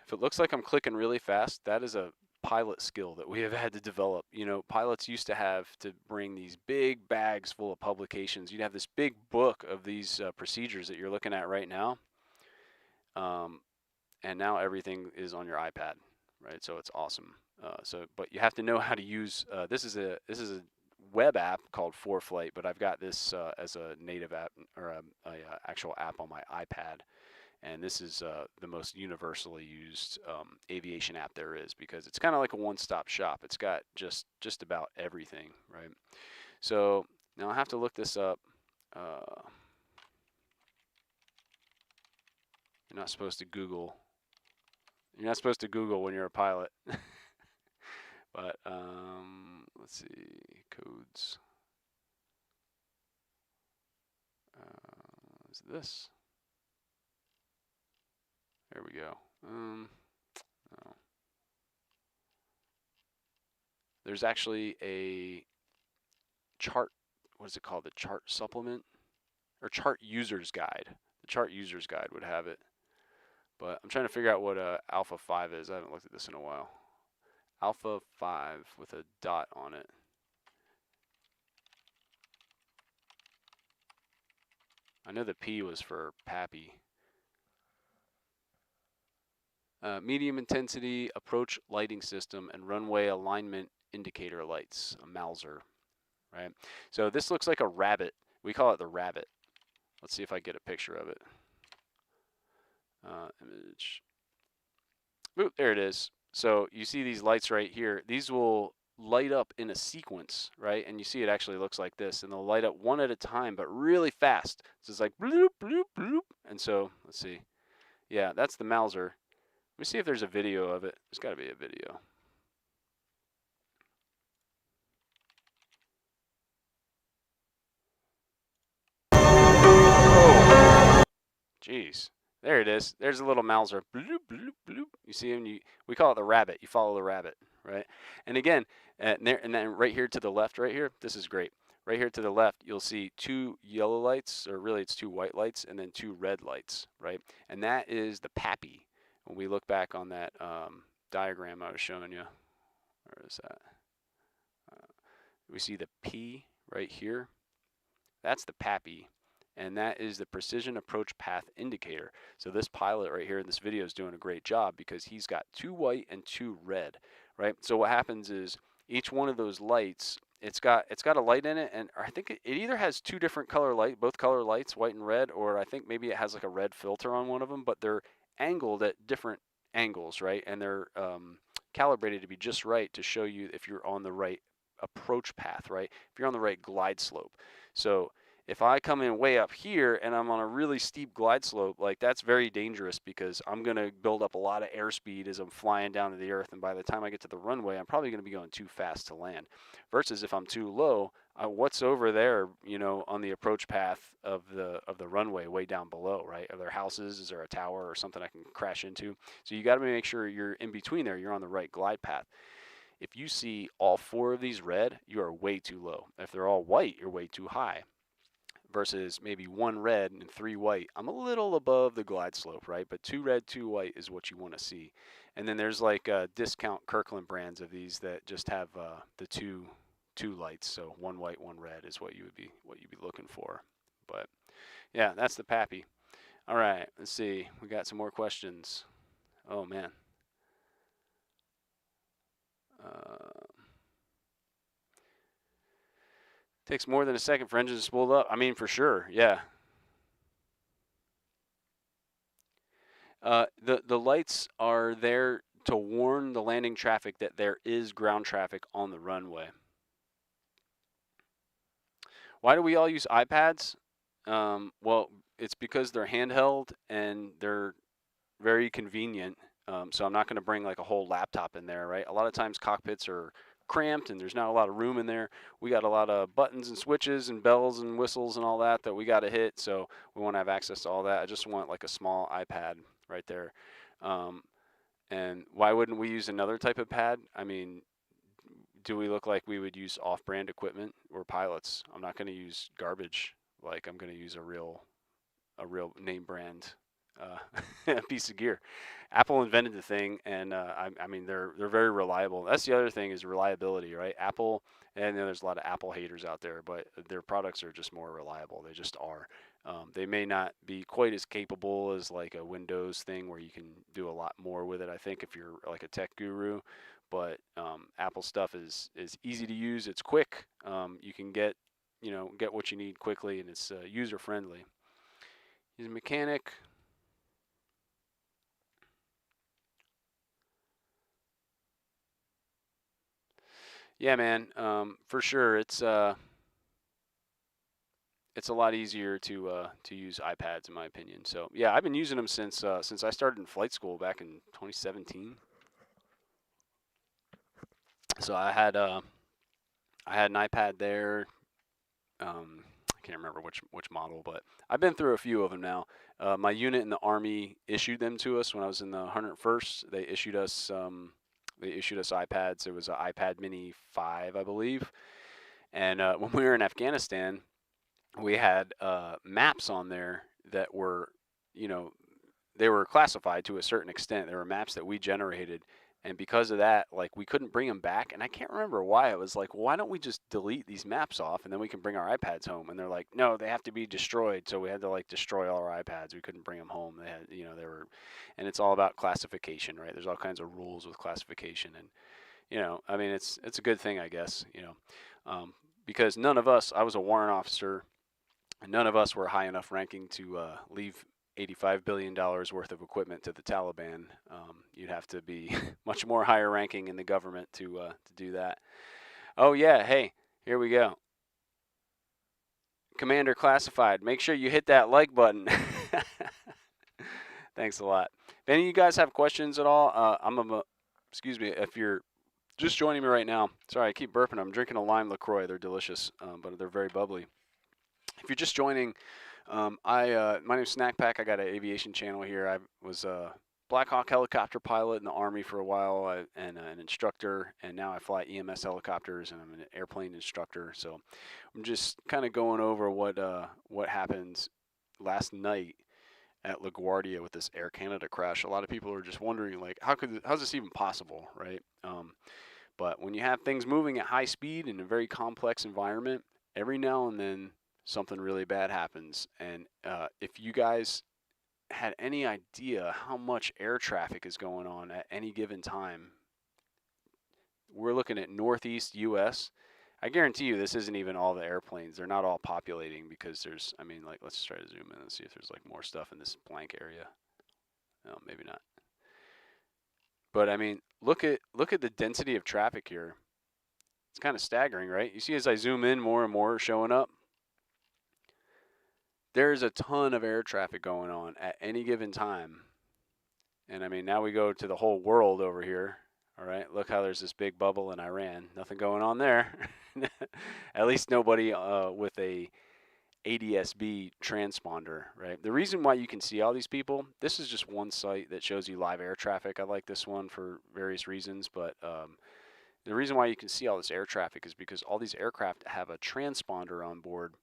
If it looks like I'm clicking really fast, that is a pilot skill that we have had to develop. You know, pilots used to have to bring these big bags full of publications. You'd have this big book of these procedures that you're looking at right now. And now everything is on your iPad, right? So it's awesome. But you have to know how to use, this is a web app called ForeFlight, but I've got this as a native app or a actual app on my iPad. And this is the most universally used aviation app there is, because it's kind of like a one-stop shop. It's got just about everything, right? So now I have to look this up. You're not supposed to Google. You're not supposed to Google when you're a pilot. But let's see, codes. Is this? There we go. No. There's actually a chart, what is it called? The chart supplement or chart users guide. The chart users guide would have it. But I'm trying to figure out what Alpha 5 is. I haven't looked at this in a while. Alpha 5 with a dot on it. I know the P was for Pappy. Medium intensity approach lighting system and runway alignment indicator lights, a Mauser, right? So this looks like a rabbit. We call it the rabbit. Let's see if I get a picture of it. Image. Oop, there it is. So you see these lights right here. These will light up in a sequence, right? And you see it actually looks like this, and they'll light up one at a time, but really fast. So it's like bloop, bloop, bloop. And so let's see. Yeah, that's the Mauser. Let me see if there's a video of it. There's got to be a video. Jeez. There it is. There's a little Mauser. Bloop, bloop, bloop. You see him? We call it the rabbit. You follow the rabbit, right? And again, and then right here to the left, right here, this is great. Right here to the left, you'll see 2 yellow lights, or really it's 2 white lights, and then 2 red lights, right? And that is the Pappy. When we look back on that diagram I was showing you, where is that? We see the P right here. That's the Pappy, and that is the precision approach path indicator. So this pilot right here in this video is doing a great job because he's got 2 white and 2 red, right? So what happens is each one of those lights, it's got a light in it, and I think it either has 2 different color light, both color lights, white and red, or I think maybe it has like a red filter on one of them, but they're angled at different angles, right? And they're calibrated to be just right to show you if you're on the right approach path, right? If you're on the right glide slope. So if I come in way up here and I'm on a really steep glide slope, like that's very dangerous because I'm going to build up a lot of airspeed as I'm flying down to the earth, and by the time I get to the runway, I'm probably going to be going too fast to land. Versus if I'm too low, what's over there, you know, on the approach path of the runway way down below, right? Are there houses? Is there a tower or something I can crash into? So you got to make sure you're in between there, you're on the right glide path. If you see all 4 of these red, you are way too low. If they're all white, you're way too high. Versus maybe 1 red and 3 white, I'm a little above the glide slope, right? But 2 red, 2 white is what you want to see. And then there's like discount Kirkland brands of these that just have the two lights. So 1 white, 1 red is what you'd be looking for. But yeah, that's the Pappy. All right, let's see. We got some more questions. Oh man. Takes more than a second for engines to spool up. I mean, for sure, yeah. The lights are there to warn the landing traffic that there is ground traffic on the runway. Why do we all use iPads? Well, it's because they're handheld and they're very convenient. So I'm not going to bring like a whole laptop in there, right? A lot of times cockpits are cramped and there's not a lot of room in there. We got a lot of buttons and switches and bells and whistles and all that that we got to hit. So we want to have access to all that. I just want like a small iPad right there. And why wouldn't we use another type of pad? I mean, do we look like we would use off-brand equipment? We're pilots. I'm not going to use garbage. Like I'm going to use a real name brand piece of gear. Apple invented the thing, and I mean they're very reliable. That's the other thing is reliability, right? Apple, and there's a lot of Apple haters out there, but their products are just more reliable. They just are. They may not be quite as capable as like a Windows thing where you can do a lot more with it. I think if you're like a tech guru, but Apple stuff is easy to use. It's quick. You can get what you need quickly, and it's user friendly. He's a mechanic. Yeah, man. For sure, it's a lot easier to use iPads in my opinion. So yeah, I've been using them since I started in flight school back in 2017. So I had an iPad there. I can't remember which model, but I've been through a few of them now. My unit in the Army issued them to us when I was in the 101st. They issued us iPads. It was an iPad Mini 5, I believe. And when we were in Afghanistan, we had maps on there that were, they were classified to a certain extent. There were maps that we generated. And because of that, like we couldn't bring them back. And I can't remember why. It was like, well, why don't we just delete these maps off and then we can bring our iPads home? And they're like, no, they have to be destroyed. So we had to like destroy all our iPads. We couldn't bring them home. They had, they were, and it's all about classification, right? There's all kinds of rules with classification. And, I mean, it's a good thing, I guess, because none of us, I was a warrant officer, and none of us were high enough ranking to leave $85 billion worth of equipment to the Taliban. You'd have to be much more higher ranking in the government to do that. Oh yeah, hey, here we go. Commander Classified, make sure you hit that like button. Thanks a lot. If any of you guys have questions at all, excuse me, if you're just joining me right now, sorry, I keep burping. I'm drinking a lime LaCroix. They're delicious, but they're very bubbly. If you're just joining, my name's Snak Pak. I got an aviation channel here. I was a Black Hawk helicopter pilot in the Army for a while, and an instructor, and now I fly EMS helicopters, and I'm an airplane instructor. So I'm just kind of going over what happened last night at LaGuardia with this Air Canada crash. A lot of people are just wondering, like, how's this even possible, right? But when you have things moving at high speed in a very complex environment, every now and then something really bad happens. And if you guys had any idea how much air traffic is going on at any given time, we're looking at Northeast U.S. I guarantee you this isn't even all the airplanes. They're not all populating because there's, I mean, like, let's try to zoom in and see if there's like more stuff in this blank area. No, maybe not. But I mean, look at the density of traffic here. It's kind of staggering, right? You see as I zoom in, more and more showing up. There's a ton of air traffic going on at any given time. And I mean, now we go to the whole world over here. All right, look how there's this big bubble in Iran. Nothing going on there. At least nobody with a ADSB transponder, right? The reason why you can see all these people, this is just one site that shows you live air traffic. I like this one for various reasons, but the reason why you can see all this air traffic is because all these aircraft have a transponder on board,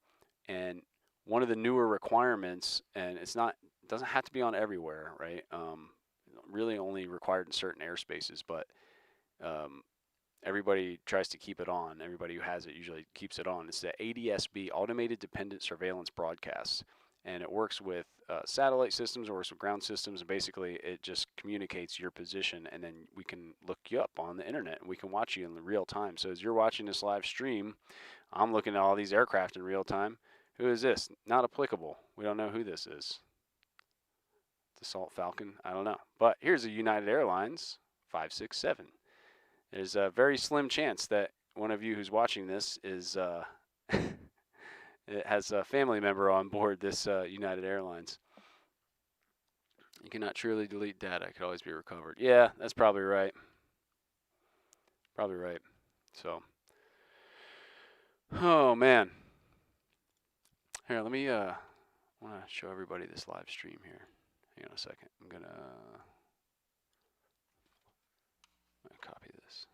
and one of the newer requirements, and it doesn't have to be on everywhere, right? Really only required in certain airspaces, but everybody tries to keep it on. Everybody who has it usually keeps it on. It's the ADSB, Automated Dependent Surveillance Broadcast, and it works with satellite systems, it works with ground systems, and basically it just communicates your position, and then we can look you up on the internet, and we can watch you in real time. So as you're watching this live stream, I'm looking at all these aircraft in real time. Who is this? Not applicable. We don't know who this is. Dassault Falcon? I don't know. But here's a United Airlines 567. There's a very slim chance that one of you who's watching this is it has a family member on board this United Airlines. You cannot truly delete data. It could always be recovered. Yeah, that's probably right. Probably right. So, oh man. Here, let me want to show everybody this live stream here. Hang on a second. I'm gonna copy this.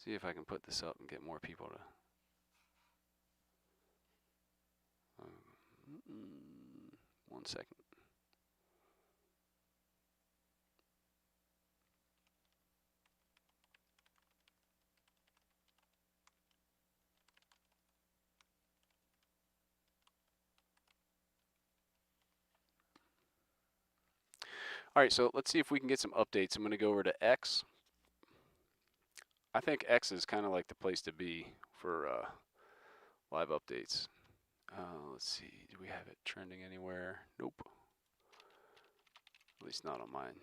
See if I can put this up and get more people to. One second. All right, so let's see if we can get some updates. I'm going to go over to X. I think X is kind of like the place to be for live updates. Let's see, do we have it trending anywhere? Nope. At least not on mine.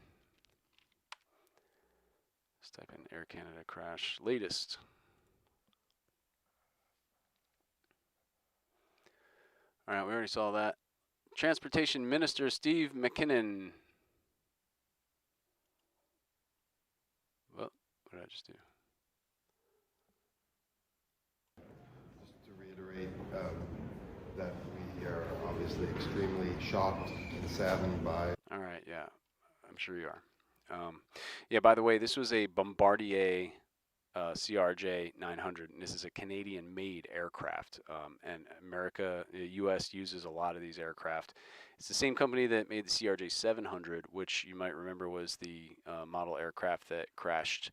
Let's type in Air Canada crash latest. All right, we already saw that. Transportation Minister Steve McKinnon. Well, what did I just do? Just to reiterate that we are obviously extremely shocked and saddened by. All right, yeah, I'm sure you are. Yeah, by the way, this was a Bombardier CRJ 900, and this is a Canadian-made aircraft. And the U.S. uses a lot of these aircraft. It's the same company that made the CRJ 700, which you might remember was the model aircraft that crashed,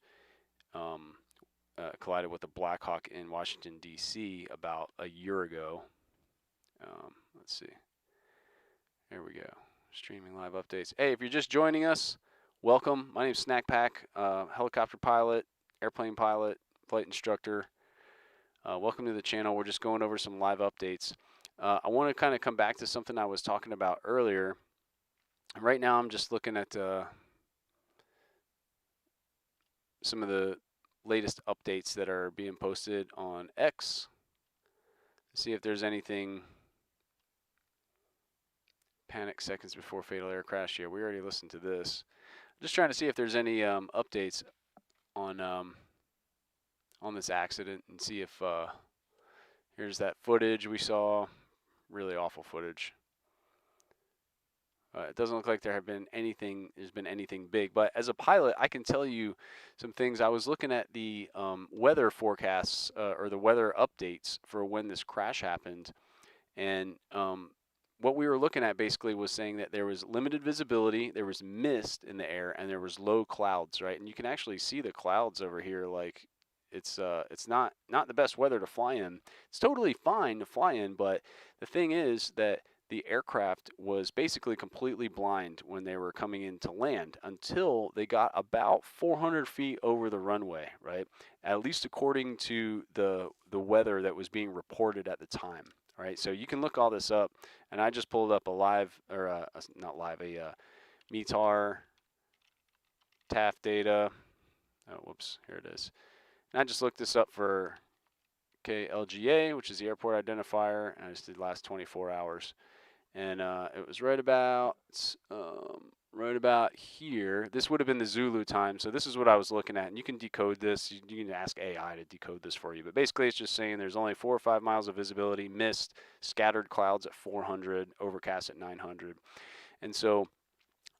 collided with the Black Hawk in Washington, D.C. about a year ago. Let's see. There we go. Streaming live updates. Hey, if you're just joining us, welcome. My name's Snak Pak, helicopter pilot, airplane pilot, flight instructor. Welcome to the channel. We're just going over some live updates. I want to kind of come back to something I was talking about earlier. Right now I'm just looking at some of the latest updates that are being posted on X. See if there's anything. Panic seconds before fatal air crash. Yeah, we already listened to this. Just trying to see if there's any updates on this accident and see if here's that footage we saw. Really awful footage. It doesn't look like there's been anything big, but as a pilot, I can tell you some things. I was looking at the weather forecasts or the weather updates for when this crash happened, and what we were looking at basically was saying that there was limited visibility, there was mist in the air, and there was low clouds, right? And you can actually see the clouds over here. Like it's not the best weather to fly in. It's totally fine to fly in, but the thing is that the aircraft was basically completely blind when they were coming in to land until they got about 400 feet over the runway, right? At least according to the weather that was being reported at the time. All right, so you can look all this up, and I just pulled up a METAR TAF data. Oh, whoops, here it is. And I just looked this up for LGA, which is the airport identifier, and I just did last 24 hours. And it was right about here. This would have been the Zulu time, so this is what I was looking at. And you can decode this. You can ask AI to decode this for you. But basically, it's just saying there's only 4 or 5 miles of visibility, mist, scattered clouds at 400, overcast at 900. And so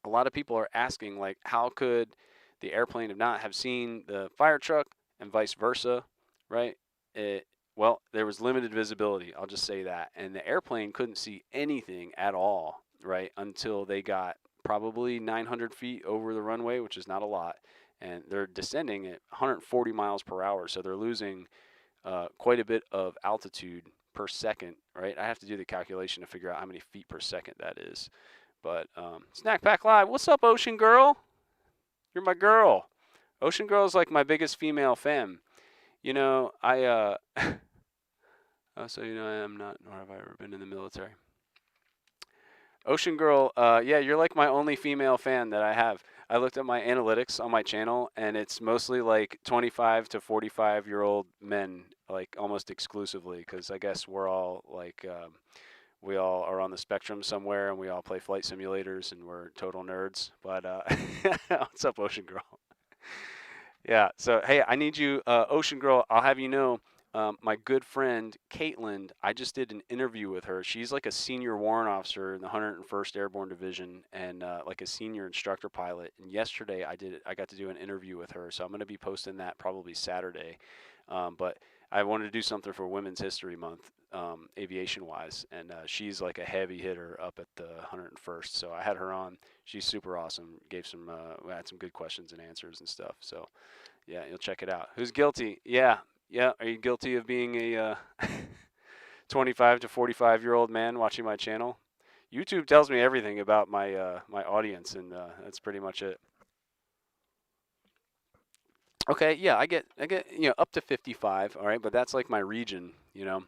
a lot of people are asking, like, how could the airplane not have seen the fire truck and vice versa, right? Well, there was limited visibility, I'll just say that. And the airplane couldn't see anything at all, right, until they got probably 900 feet over the runway, which is not a lot. And they're descending at 140 miles per hour, so they're losing quite a bit of altitude per second, right? I have to do the calculation to figure out how many feet per second that is. But Snak Pak Live, what's up, Ocean Girl? You're my girl. Ocean Girl is like my biggest female fan. You know, oh, so you know I am not, nor have I ever been in the military. Ocean Girl, yeah, you're like my only female fan that I have. I looked at my analytics on my channel, and it's mostly like 25 to 45-year-old men, like almost exclusively, because I guess we're all like, we all are on the spectrum somewhere, and we all play flight simulators, and we're total nerds. But what's up, Ocean Girl? Yeah. So hey, I need you, Ocean Girl. I'll have you know, my good friend Caitlin. I just did an interview with her. She's like a senior warrant officer in the 101st Airborne Division, and like a senior instructor pilot. And yesterday I got to do an interview with her. So I'm going to be posting that probably Saturday. But I wanted to do something for Women's History Month, aviation wise, and she's like a heavy hitter up at the 101st. So I had her on. She's super awesome. Gave some, we had some good questions and answers and stuff. So yeah, you'll check it out. Who's guilty? Yeah, yeah. Are you guilty of being a 25 to 45-year-old man watching my channel? YouTube tells me everything about my my audience, and that's pretty much it. Okay, yeah, I get up to 55. All right, but that's like my region, All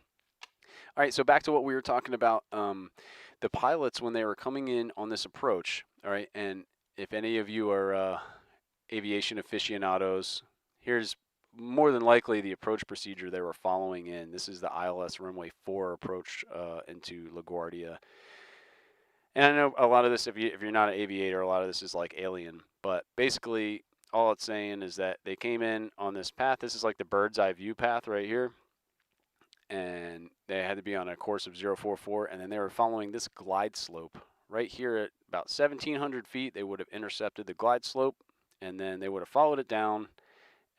right, so back to what we were talking about. The pilots, when they were coming in on this approach, all right, and if any of you are aviation aficionados, here's more than likely the approach procedure they were following in. This is the ILS runway 4 approach into LaGuardia. And I know a lot of this, if you're not an aviator, a lot of this is like alien. But basically, all it's saying is that they came in on this path. This is like the bird's eye view path right here. And they had to be on a course of 044. And then they were following this glide slope. Right here at about 1,700 feet, they would have intercepted the glide slope. And then they would have followed it down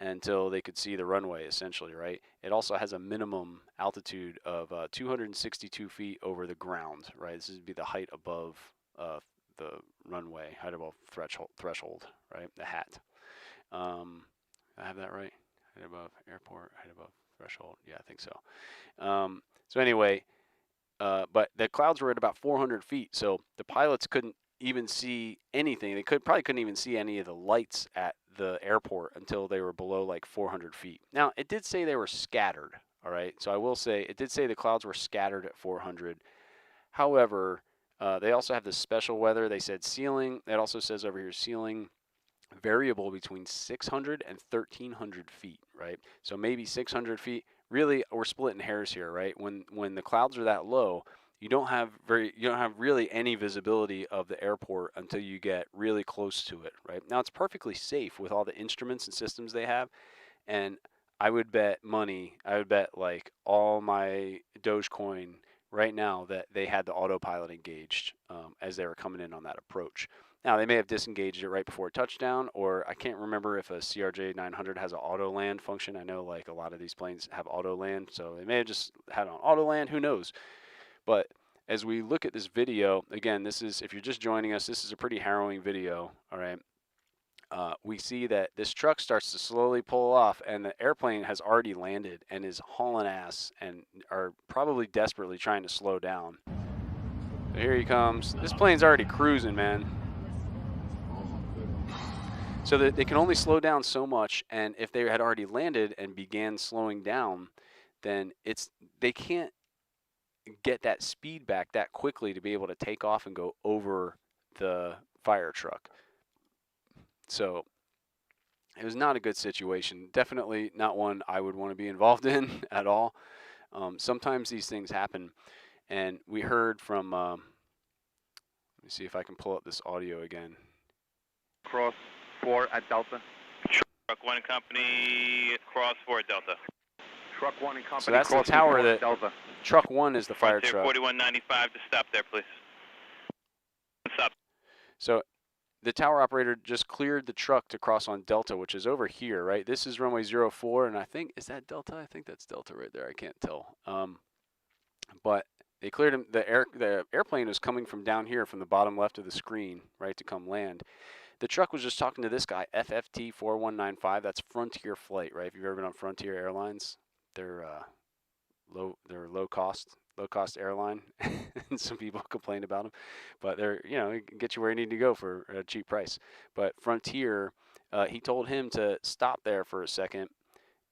until they could see the runway, essentially, right? It also has a minimum altitude of 262 feet over the ground, right? This would be the height above the runway, height above threshold, right? The hat. I have that right? Height above airport, height above threshold. Yeah, I think so. So anyway, but the clouds were at about 400 feet, so the pilots couldn't even see anything. They probably couldn't even see any of the lights at the airport until they were below like 400 feet. Now, it did say they were scattered, all right? So I will say, it did say the clouds were scattered at 400. However, they also have this special weather. They said ceiling. It also says over here ceiling variable between 600 and 1,300 feet, right? So maybe 600 feet. Really, we're splitting hairs here, right? When the clouds are that low, you don't have really any visibility of the airport until you get really close to it, right? Now, it's perfectly safe with all the instruments and systems they have, and I would bet like all my Dogecoin right now that they had the autopilot engaged as they were coming in on that approach. Now, they may have disengaged it right before touchdown, or I can't remember if a CRJ 900 has an auto land function. I know like a lot of these planes have auto land, so they may have just had on auto land, who knows? But as we look at this video, again, this is, if you're just joining us, this is a pretty harrowing video, all right? We see that this truck starts to slowly pull off, and the airplane has already landed and is hauling ass and are probably desperately trying to slow down. So here he comes. This plane's already cruising, man. So that they can only slow down so much, and if they had already landed and began slowing down, then they can't get that speed back that quickly to be able to take off and go over the fire truck. So it was not a good situation. Definitely not one I would want to be involved in at all. Sometimes these things happen, and we heard from, let me see if I can pull up this audio again. Cross 4 at Delta. Truck 1 and Company, cross 4 Delta. Truck 1 and Company, So that's the crossing tower 4 that at Delta. Truck 1 is the fire Frontier truck. 4195 to stop there, please. Stop. So the tower operator just cleared the truck to cross on Delta, which is over here, right? This is runway 04, and I think, is that Delta? I think that's Delta right there. I can't tell. But they cleared him. The airplane was coming from down here, from the bottom left of the screen, right, to come land. The truck was just talking to this guy, FFT 4195. That's Frontier Flight, right? If you've ever been on Frontier Airlines, they're low cost airline. And some people complain about them, but they're, get you where you need to go for a cheap price. But Frontier, he told him to stop there for a second,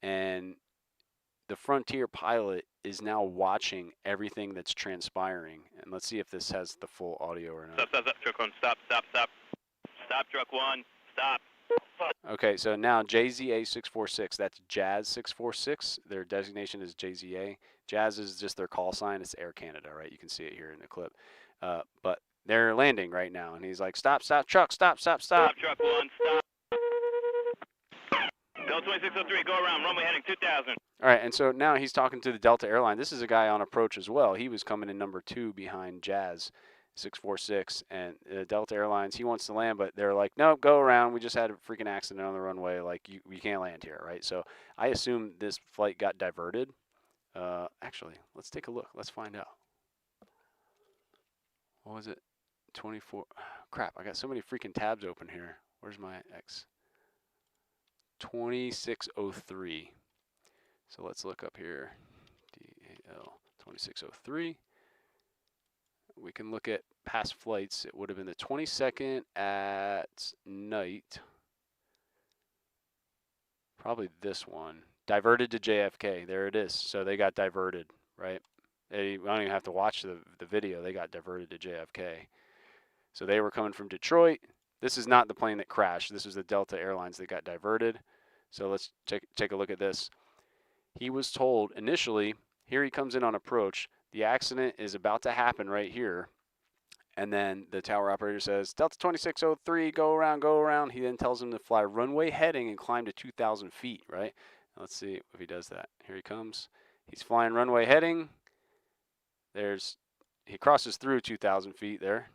and the Frontier pilot is now watching everything that's transpiring. And let's see if this has the full audio or not. Stop, truck 1, stop. Stop, truck 1. Stop. Okay, so now JZA 646, that's Jazz 646. Their designation is JZA. Jazz is just their call sign. It's Air Canada, right? You can see it here in the clip. But they're landing right now, and he's like, stop, stop, truck, stop, stop, stop. Stop, truck 1, stop. Delta 2603, go around, runway heading 2000. All right, and so now he's talking to the Delta airline. This is a guy on approach as well. He was coming in number 2 behind Jazz 646, and Delta Airlines, he wants to land, but they're like, nope, go around. We just had a freaking accident on the runway. Like, you can't land here, right? So I assume this flight got diverted. Actually, let's take a look. Let's find out. What was it? 24. Crap, I got so many freaking tabs open here. Where's my X? 2603. So let's look up here. DAL 2603. We can look at past flights. It would have been the 22nd at night. Probably this one. Diverted to JFK. There it is. So they got diverted, right? I don't even have to watch the video. They got diverted to JFK. So they were coming from Detroit. This is not the plane that crashed. This was the Delta Airlines that got diverted. So let's take a look at this. He was told initially, here he comes in on approach. The accident is about to happen right here. And then the tower operator says, Delta 2603, go around, go around. He then tells him to fly runway heading and climb to 2,000 feet, right? Let's see if he does that. Here he comes. He's flying runway heading. He crosses through 2,000 feet there.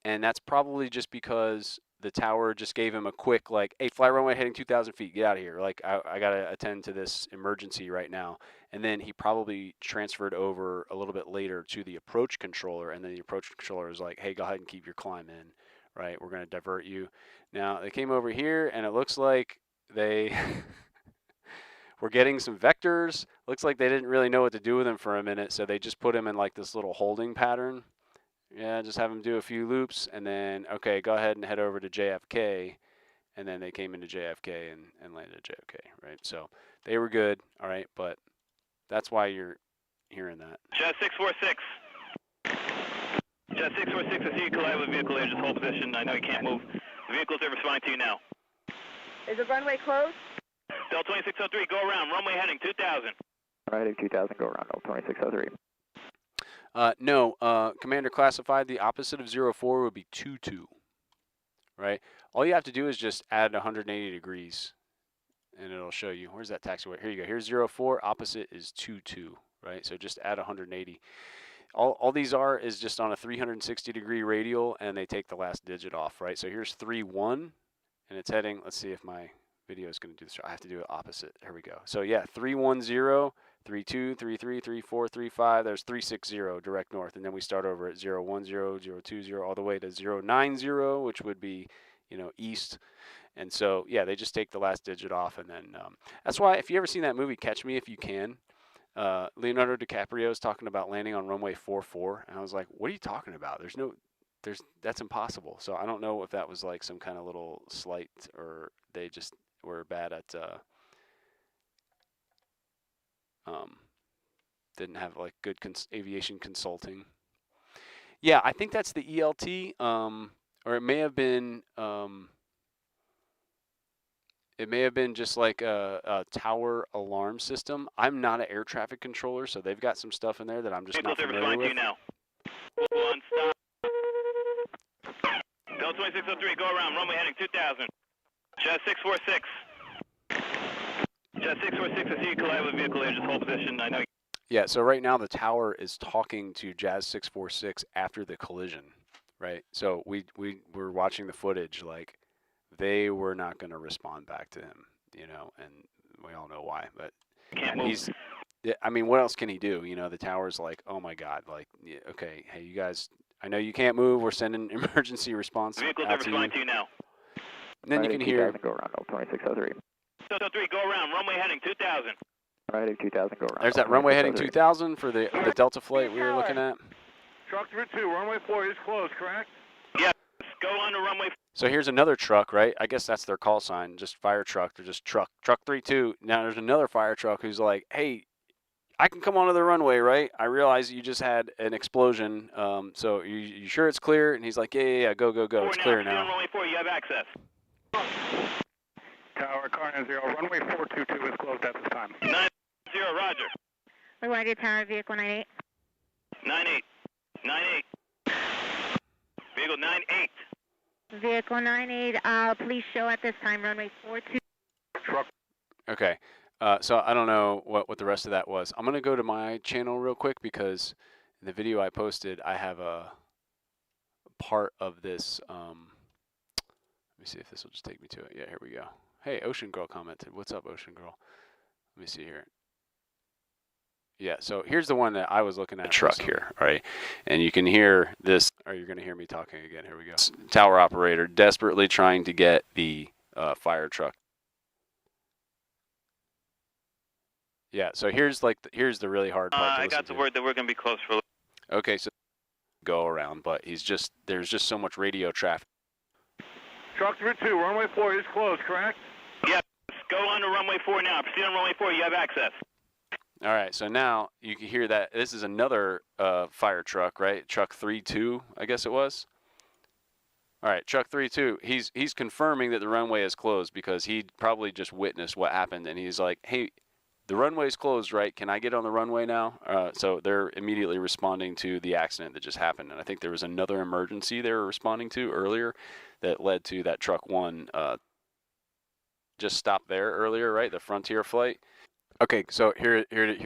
And that's probably just because the tower just gave him a quick, like, hey, fly runway heading 2,000 feet, get out of here. Like, I got to attend to this emergency right now. And then he probably transferred over a little bit later to the approach controller. And then the approach controller was like, hey, go ahead and keep your climb in, right? We're going to divert you. Now, they came over here, and it looks like they were getting some vectors. Looks like they didn't really know what to do with him for a minute, so they just put him in, like, this little holding pattern. Yeah, just have him do a few loops, and then, okay, go ahead and head over to JFK. And then they came into JFK and landed at JFK, right? So they were good, all right, but that's why you're hearing that. Jet 646. Jet 646, I see you collide with a vehicle here. Just hold position. I know you can't move. The vehicles are responding to you now. Is the runway closed? Delta 2603, go around. Runway heading 2000. Heading 2000, go around, 2603. No, Commander classified the opposite of 04 would be 22, right? All you have to do is just add 180 degrees, and it'll show you. Where's that taxiway? Here you go. Here's 04. Opposite is 22, right? So just add 180. All these are is just on a 360-degree radial, and they take the last digit off, right? So here's 31, and it's heading. Let's see if my video is going to do this. I have to do it opposite. Here we go. So yeah, 310. 32, 33, 34, 35, there's 360 direct north, and then we start over at 010, 020, all the way to 090, which would be, east. And so, yeah, they just take the last digit off, and then that's why if you ever seen that movie, Catch Me If You Can, Leonardo DiCaprio is talking about landing on runway 44, and I was like, what are you talking about? That's impossible. So I don't know if that was like some kind of little slight, or they just were bad at didn't have like good aviation consulting. Yeah, I think that's the ELT, or it may have been just like a tower alarm system. I'm not an air traffic controller, so they've got some stuff in there that I'm just not familiar with. Now. One, stop. Delta 2603, go around. Runway heading 2000. Jet 646. Jet 646, I see you collide with a vehicle here. Just hold position. I know. Yeah, so right now the tower is talking to Jazz 646 after the collision, right? So we were watching the footage, like they were not going to respond back to him, and we all know why. But I mean, what else can he do? The tower's like, oh my God, like, yeah, okay, hey, you guys, I know you can't move. We're sending emergency response vehicles are responding to you now. And then you can hear. Go around, 2603. 2603, go around. Runway heading 2000. Heading 2000, go around. There's that runway heading 2000 for the Delta flight we were looking at. Truck 32, runway 4 is closed, correct? Yes, go on to runway. So here's another truck, right? I guess that's their call sign, just fire truck. They're just truck 32. Now there's another fire truck who's like, hey, I can come onto the runway, right? I realize you just had an explosion. So you sure it's clear? And he's like, yeah, go. It's clear now. Runway 4, you have access. Tower, car 90, runway 422 is closed at this time. 90, roger. LaGuardia Tower, vehicle 98. 98. 98. Vehicle 98. Vehicle 98, please show at this time, runway 42. Truck. Okay. So I don't know what the rest of that was. I'm going to go to my channel real quick because in the video I posted, I have a part of this. Let me see if this will just take me to it. Yeah, here we go. Hey, Ocean Girl commented. What's up, Ocean Girl? Let me see here. Yeah, so here's the one that I was looking at. Truck here, right? And you can hear this, or you're going to hear me talking again. Here we go. Tower operator desperately trying to get the fire truck. Yeah, so here's the really hard part. I got the word that we're going to be close for. Okay, so go around, but there's just so much radio traffic. Truck 2, runway 4 is closed, correct? Yes, go on to runway 4 now. Proceed on runway 4, you have access. All right, so now you can hear that this is another fire truck, right? Truck 32, I guess it was. All right, truck 32, he's confirming that the runway is closed because he probably just witnessed what happened, and he's like, hey, the runway's closed, right? Can I get on the runway now? So they're immediately responding to the accident that just happened. And I think there was another emergency they were responding to earlier that led to that truck 1 just stopped there earlier, right? The Frontier flight. Okay, so here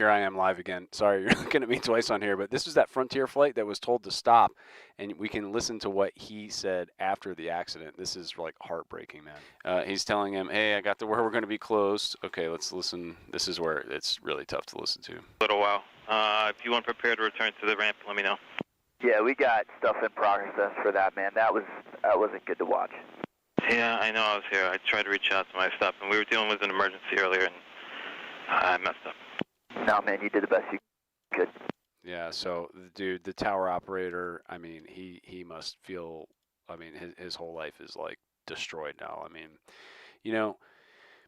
I am live again. Sorry, you're looking at me twice on here, but this was that Frontier flight that was told to stop, and we can listen to what he said after the accident. This is like heartbreaking, man. He's telling him, hey, I got to where we're going to be closed. Okay, let's listen. This is where it's really tough to listen to. A little while. If you want prepare to return to the ramp, let me know. Yeah, we got stuff in progress for that, man. That wasn't good to watch. Yeah, I know I was here. I tried to reach out to my stuff, and we were dealing with an emergency earlier, and I messed up. No, man, you did the best you could. Yeah, so dude, the tower operator, I mean, he must feel, I mean, his whole life is like destroyed now. I mean, you know,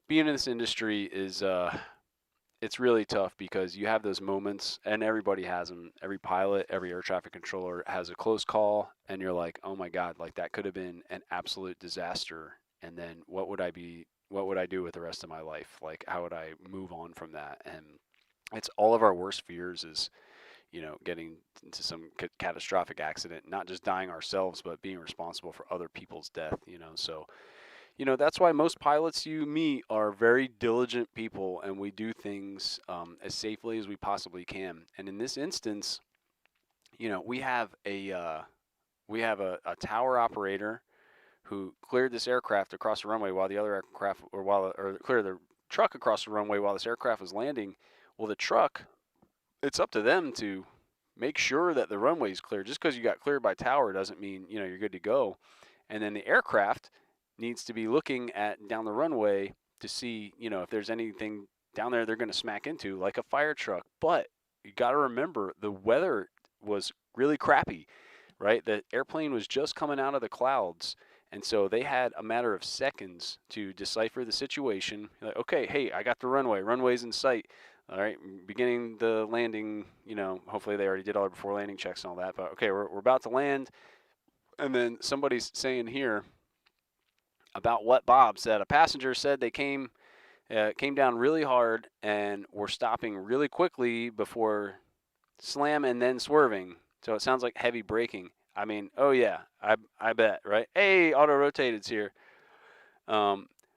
being in this industry is, it's really tough because you have those moments, and everybody has them. Every pilot, every air traffic controller has a close call, and you're like, oh my God, like that could have been an absolute disaster. And then what would I do with the rest of my life? Like, how would I move on from that? And it's all of our worst fears is, you know, getting into some catastrophic accident, not just dying ourselves, but being responsible for other people's death, you know. So, you know, that's why most pilots you meet are very diligent people, and we do things as safely as we possibly can. And in this instance, you know, we have a tower operator who cleared this aircraft across the runway while the other aircraft, or cleared the truck across the runway while this aircraft was landing. Well, the truck, it's up to them to make sure that the runway is clear. Just because you got cleared by tower doesn't mean, you know, you're good to go. And then the aircraft needs to be looking at down the runway to see, you know, if there's anything down there they're going to smack into, like a fire truck. But you got to remember the weather was really crappy, right? The airplane was just coming out of the clouds. And so they had a matter of seconds to decipher the situation. Like, okay, hey, I got the runway. Runway's in sight. All right, beginning the landing, you know, hopefully they already did all their before landing checks and all that. But okay, we're about to land. And then somebody's saying here about what Bob said. A passenger said they came down really hard and were stopping really quickly before slam and then swerving. So it sounds like heavy braking. I mean, oh yeah, I bet, right? Hey, auto rotated's here.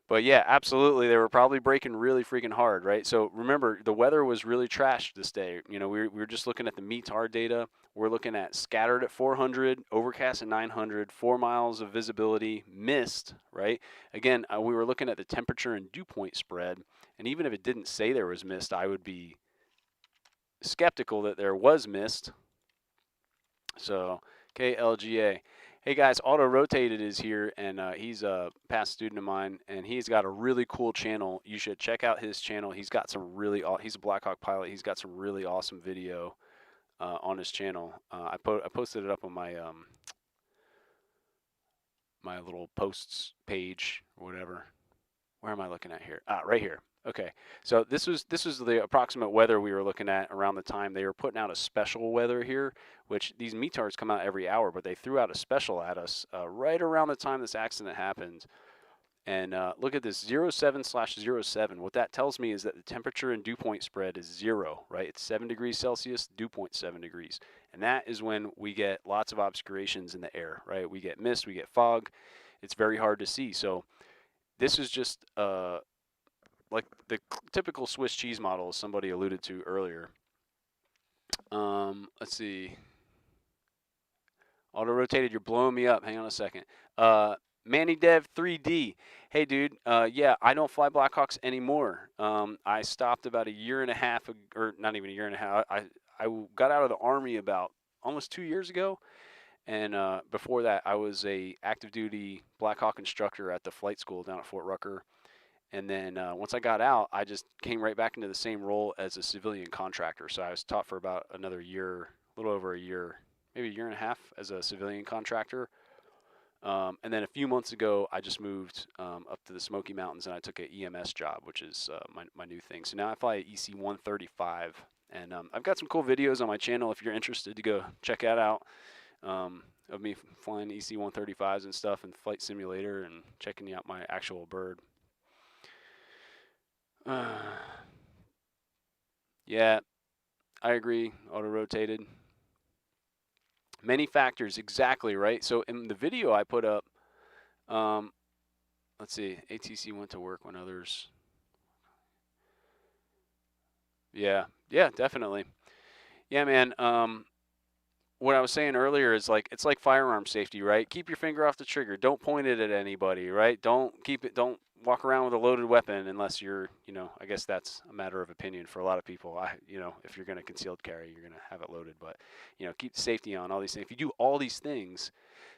But yeah, absolutely, they were probably braking really freaking hard, right? So remember, the weather was really trashed this day. You know, we were just looking at the METAR data. We're looking at scattered at 400, overcast at 900, 4 miles of visibility, mist, right? Again, we were looking at the temperature and dew point spread, and even if it didn't say there was mist, I would be skeptical that there was mist. So, KLGA. Hey guys, Auto Rotated is here, and he's a past student of mine, and he's got a really cool channel. You should check out his channel. He's got some really, he's a Black Hawk pilot. He's got some really awesome video on his channel. I posted it up on my my little posts page or whatever. Where am I looking at here? Right here. Okay, so this was the approximate weather we were looking at around the time they were putting out a special weather here, which these metards come out every hour, but they threw out a special at us right around the time this accident happened. And look at this 07/07. What that tells me is that the temperature and dew point spread is 0, right? It's 7 degrees Celsius, dew point 7 degrees. And that is when we get lots of obscurations in the air, right? We get mist, we get fog. It's very hard to see. So this is just like the typical Swiss cheese model, as somebody alluded to earlier. Let's see. Auto rotated, you're blowing me up. Hang on a second. Manny Dev 3D. Hey, dude. Yeah, I don't fly Blackhawks anymore. I stopped about a year and a half, or not even a year and a half. I got out of the Army about almost 2 years ago. And before that, I was a active duty Black Hawk instructor at the flight school down at Fort Rucker. And then once I got out, I just came right back into the same role as a civilian contractor. So I was taught for about another year, a little over a year, maybe a year and a half as a civilian contractor. And then a few months ago, I just moved up to the Smoky Mountains and I took an EMS job, which is my new thing. So now I fly EC 135. And I've got some cool videos on my channel if you're interested to go check that out. Of me flying EC 135s and stuff and Flight Simulator and checking out my actual bird. Yeah, I agree. Auto rotated. Many factors, exactly, right? So in the video I put up, let's see, ATC went to work when others. Yeah, definitely. Yeah, man. What I was saying earlier is like it's like firearm safety, right? Keep your finger off the trigger. Don't point it at anybody, right? Don't walk around with a loaded weapon unless you're, I guess that's a matter of opinion for a lot of people. If you're going to concealed carry, you're going to have it loaded, but keep safety on, all these things. If you do all these things,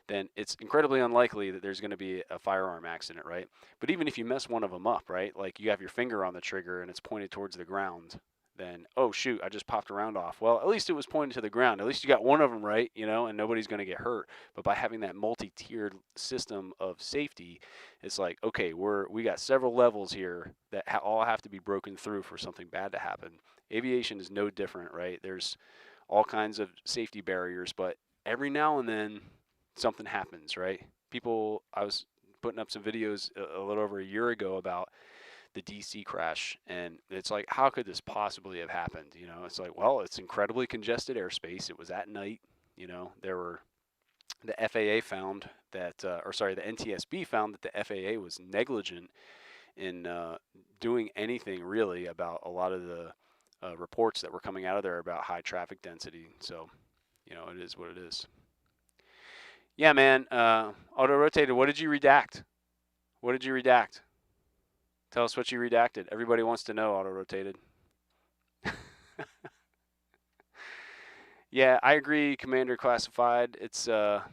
then it's incredibly unlikely that there's going to be a firearm accident, right? But even if you mess one of them up, right? Like you have your finger on the trigger and it's pointed towards the ground, then, oh shoot, I just popped a round off. Well, at least it was pointed to the ground. At least you got one of them right, and nobody's going to get hurt. But by having that multi-tiered system of safety, it's like, okay, we got several levels here that all have to be broken through for something bad to happen. Aviation is no different, right? There's all kinds of safety barriers, but every now and then something happens, right? I was putting up some videos a little over a year ago about the DC crash, and it's like, how could this possibly have happened? It's like, well, it's incredibly congested airspace. It was at night. The FAA found that, the NTSB found that the FAA was negligent in doing anything really about a lot of the reports that were coming out of there about high traffic density. So, it is what it is. Yeah, man. Auto rotated. What did you redact? Tell us what you redacted. Everybody wants to know, auto rotated. Yeah, I agree, Commander Classified. It's yeah,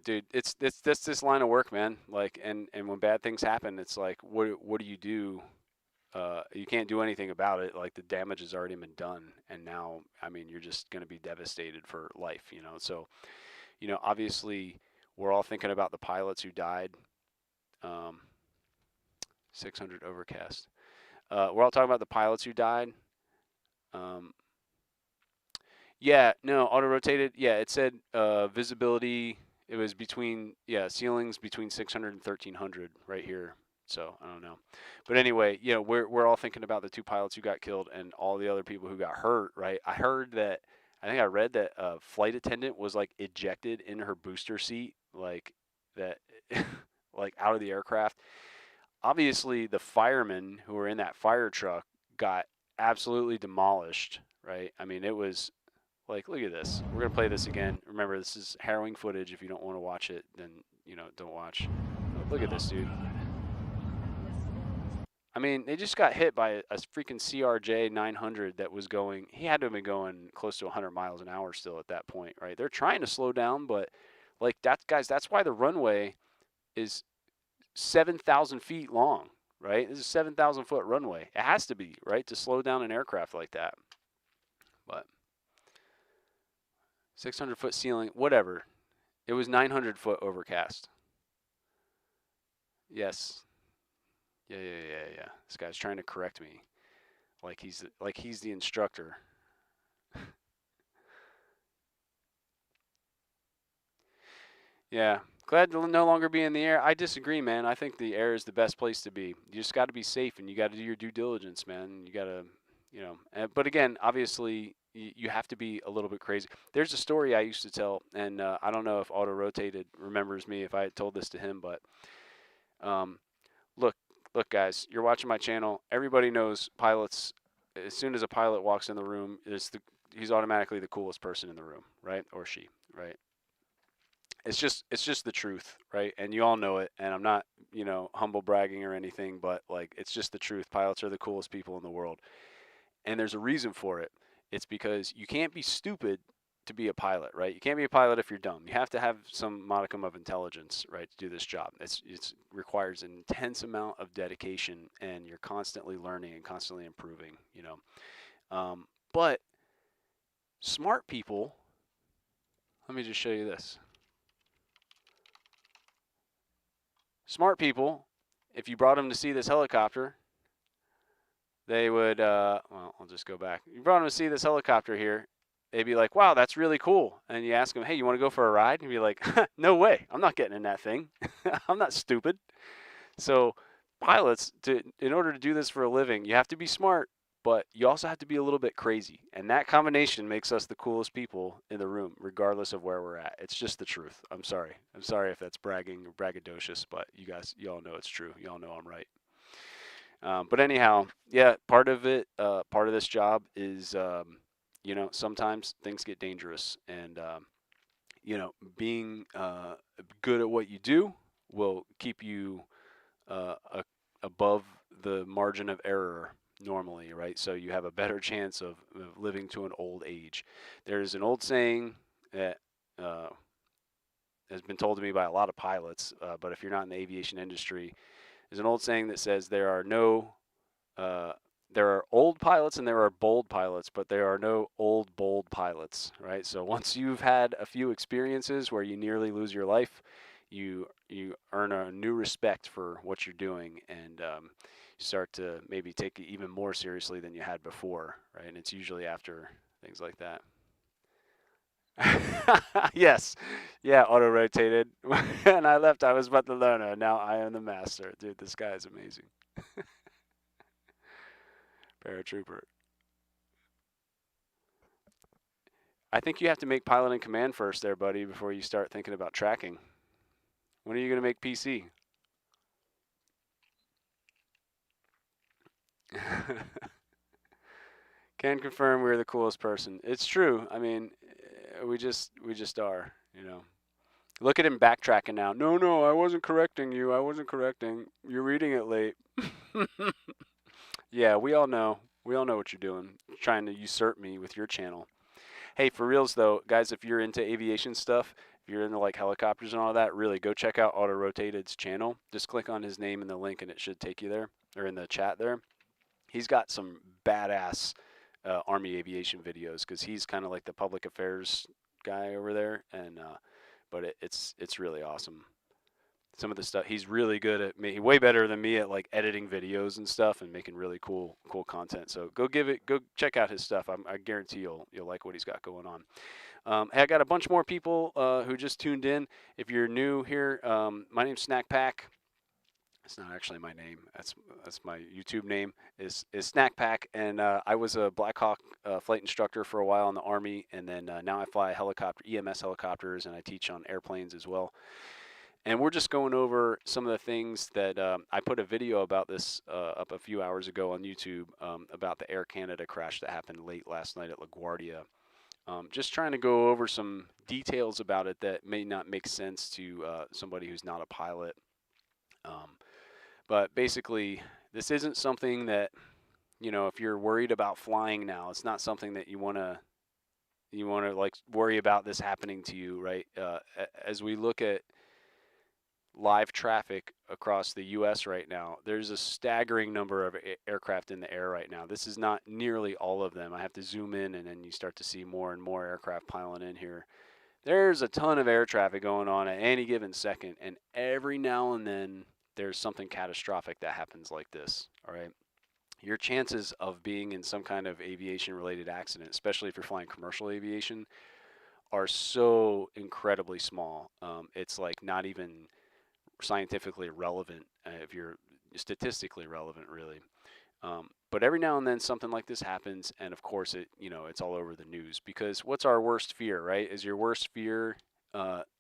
dude, it's this line of work, man. Like, and when bad things happen, it's like, what do you do? You can't do anything about it. Like, the damage has already been done, and now, I mean, you're just going to be devastated for life, So, obviously, we're all thinking about the pilots who died. 600 overcast. We're all talking about the pilots who died. Yeah, no, auto rotated. Yeah, it said visibility. It was between, ceilings between 600 and 1300 right here. So I don't know. But anyway, we're all thinking about the two pilots who got killed and all the other people who got hurt, right? I read that a flight attendant was like ejected in her booster seat, like that, like out of the aircraft. Obviously, the firemen who were in that fire truck got absolutely demolished, right? I mean, it was like, look at this. We're going to play this again. Remember, this is harrowing footage. If you don't want to watch it, then, don't watch. Look at this, dude. I mean, they just got hit by a freaking CRJ 900 that was going, he had to have been going close to 100 miles an hour still at that point, right? They're trying to slow down, but like that's why the runway is 7,000 feet long, right? This is a 7,000 foot runway. It has to be, right, to slow down an aircraft like that. But 600 foot ceiling, whatever. It was 900 foot overcast. Yes. Yeah. This guy's trying to correct me, like he's the instructor. Yeah. Glad to no longer be in the air. I disagree, man. I think the air is the best place to be. You just got to be safe, and you got to do your due diligence, man. You got to, you know. But again, obviously, you have to be a little bit crazy. There's a story I used to tell, and I don't know if Auto Rotated remembers me if I had told this to him, but um, look, guys, you're watching my channel. Everybody knows pilots. As soon as a pilot walks in the room, he's automatically the coolest person in the room, right? Or she, right? It's just the truth, right? And you all know it. And I'm not, humble bragging or anything, but like it's just the truth. Pilots are the coolest people in the world, and there's a reason for it. It's because you can't be stupid to be a pilot, right? You can't be a pilot if you're dumb. You have to have some modicum of intelligence, right, to do this job. It requires an intense amount of dedication, and you're constantly learning and constantly improving, But smart people, let me just show you this. Smart people, if you brought them to see this helicopter, they would, well, I'll just go back. You brought them to see this helicopter here. They'd be like, wow, that's really cool. And you ask them, hey, you want to go for a ride? And you'd be like, no way. I'm not getting in that thing. I'm not stupid. So pilots, in order to do this for a living, you have to be smart, but you also have to be a little bit crazy. And that combination makes us the coolest people in the room, regardless of where we're at. It's just the truth. I'm sorry. I'm sorry if that's bragging or braggadocious, but you all know it's true. You all know I'm right. But anyhow, yeah, part of this job is, sometimes things get dangerous, and being good at what you do will keep you above the margin of error normally, right? So you have a better chance of living to an old age. There's an old saying that has been told to me by a lot of pilots, but if you're not in the aviation industry, there's an old saying that says there are old pilots and there are bold pilots, but there are no old, bold pilots, right? So once you've had a few experiences where you nearly lose your life, you earn a new respect for what you're doing, and you start to maybe take it even more seriously than you had before, right? And it's usually after things like that. Yes, yeah, auto rotated. And I left. I was but the learner. Now I am the master. Dude, this guy is amazing. Paratrooper. I think you have to make pilot in command first there, buddy, before you start thinking about tracking. When are you going to make PC? Can confirm we're the coolest person. It's true. I mean, we just are, Look at him backtracking now. No, I wasn't correcting you. I wasn't correcting. You're reading it late. Yeah, we all know. We all know what you're doing. Trying to usurp me with your channel. Hey, for reals though, guys, if you're into aviation stuff, if you're into like helicopters and all that, really go check out Auto Rotated's channel. Just click on his name in the link and it should take you there, or in the chat there. He's got some badass Army aviation videos, because he's kind of like the public affairs guy over there, and but it's really awesome. Some of the stuff he's really good at, way better than me at like editing videos and stuff and making really cool content. So go check out his stuff. I guarantee you'll like what he's got going on. Hey, I got a bunch more people who just tuned in. If you're new here, my name's Snak Pak. It's not actually my name. That's my YouTube name is Snak Pak, and I was a Black Hawk flight instructor for a while in the Army, and then now I fly EMS helicopters, and I teach on airplanes as well. And we're just going over some of the things that I put a video about this up a few hours ago on YouTube about the Air Canada crash that happened late last night at LaGuardia. Just trying to go over some details about it that may not make sense to somebody who's not a pilot. But basically, this isn't something that, if you're worried about flying now, it's not something that you want to like worry about this happening to you, right? As we look at live traffic across the U.S. right now, there's a staggering number of aircraft in the air right now. This is not nearly all of them. I have to zoom in, and then you start to see more and more aircraft piling in here. There's a ton of air traffic going on at any given second, and every now and then there's something catastrophic that happens like this, all right? Your chances of being in some kind of aviation-related accident, especially if you're flying commercial aviation, are so incredibly small. It's like not even scientifically relevant, if you're statistically relevant, really. But every now and then something like this happens, and of course it's all over the news, because what's our worst fear, right? Is your worst fear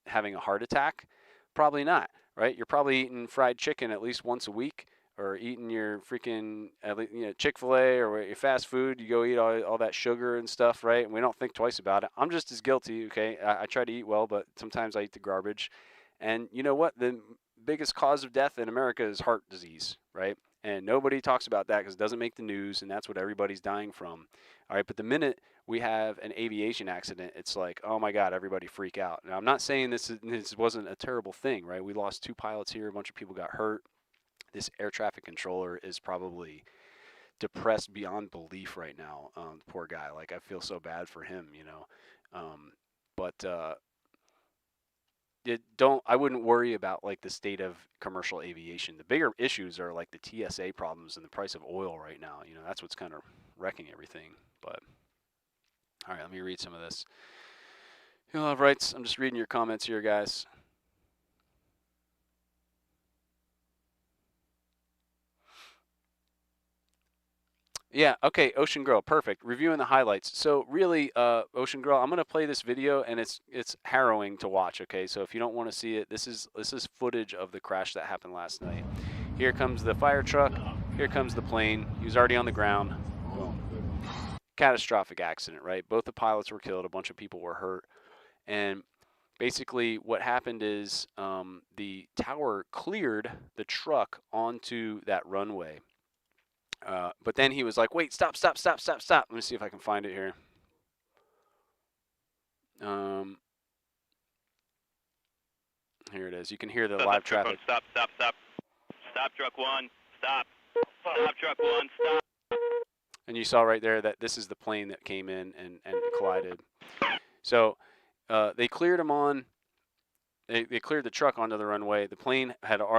having a heart attack? Probably not, right? You're probably eating fried chicken at least once a week, or eating your freaking Chick-fil-A or your fast food. You go eat all that sugar and stuff, right? And we don't think twice about it. I'm just as guilty, okay? I try to eat well, but sometimes I eat the garbage. And you know what? The biggest cause of death in America is heart disease, right? And nobody talks about that because it doesn't make the news, and that's what everybody's dying from. All right, but the minute we have an aviation accident, it's like, oh my God, everybody freak out. Now, I'm not saying this wasn't a terrible thing, right? We lost 2 pilots here, a bunch of people got hurt. This air traffic controller is probably depressed beyond belief right now. Poor guy. Like, I feel so bad for him, but I wouldn't worry about like the state of commercial aviation. The bigger issues are like the TSA problems and the price of oil right now. That's what's kind of wrecking everything. But all right, let me read some of this. You'll have rights. I'm just reading your comments here, guys. Yeah, okay, Ocean Girl, perfect. Reviewing the highlights. So really, Ocean Girl, I'm gonna play this video, and it's harrowing to watch. Okay, so if you don't want to see it, this is footage of the crash that happened last night. Here comes the fire truck. Here comes the plane. He was already on the ground. Boom. Catastrophic accident, right? Both the pilots were killed. A bunch of people were hurt, and basically what happened is the tower cleared the truck onto that runway. But then he was like, wait, stop. Let me see if I can find it here. Here it is. You can hear the live traffic. Stop. Stop, truck 1. Stop. Stop, truck 1. Stop. And you saw right there that this is the plane that came in and collided. So they cleared him on. They cleared the truck onto the runway. The plane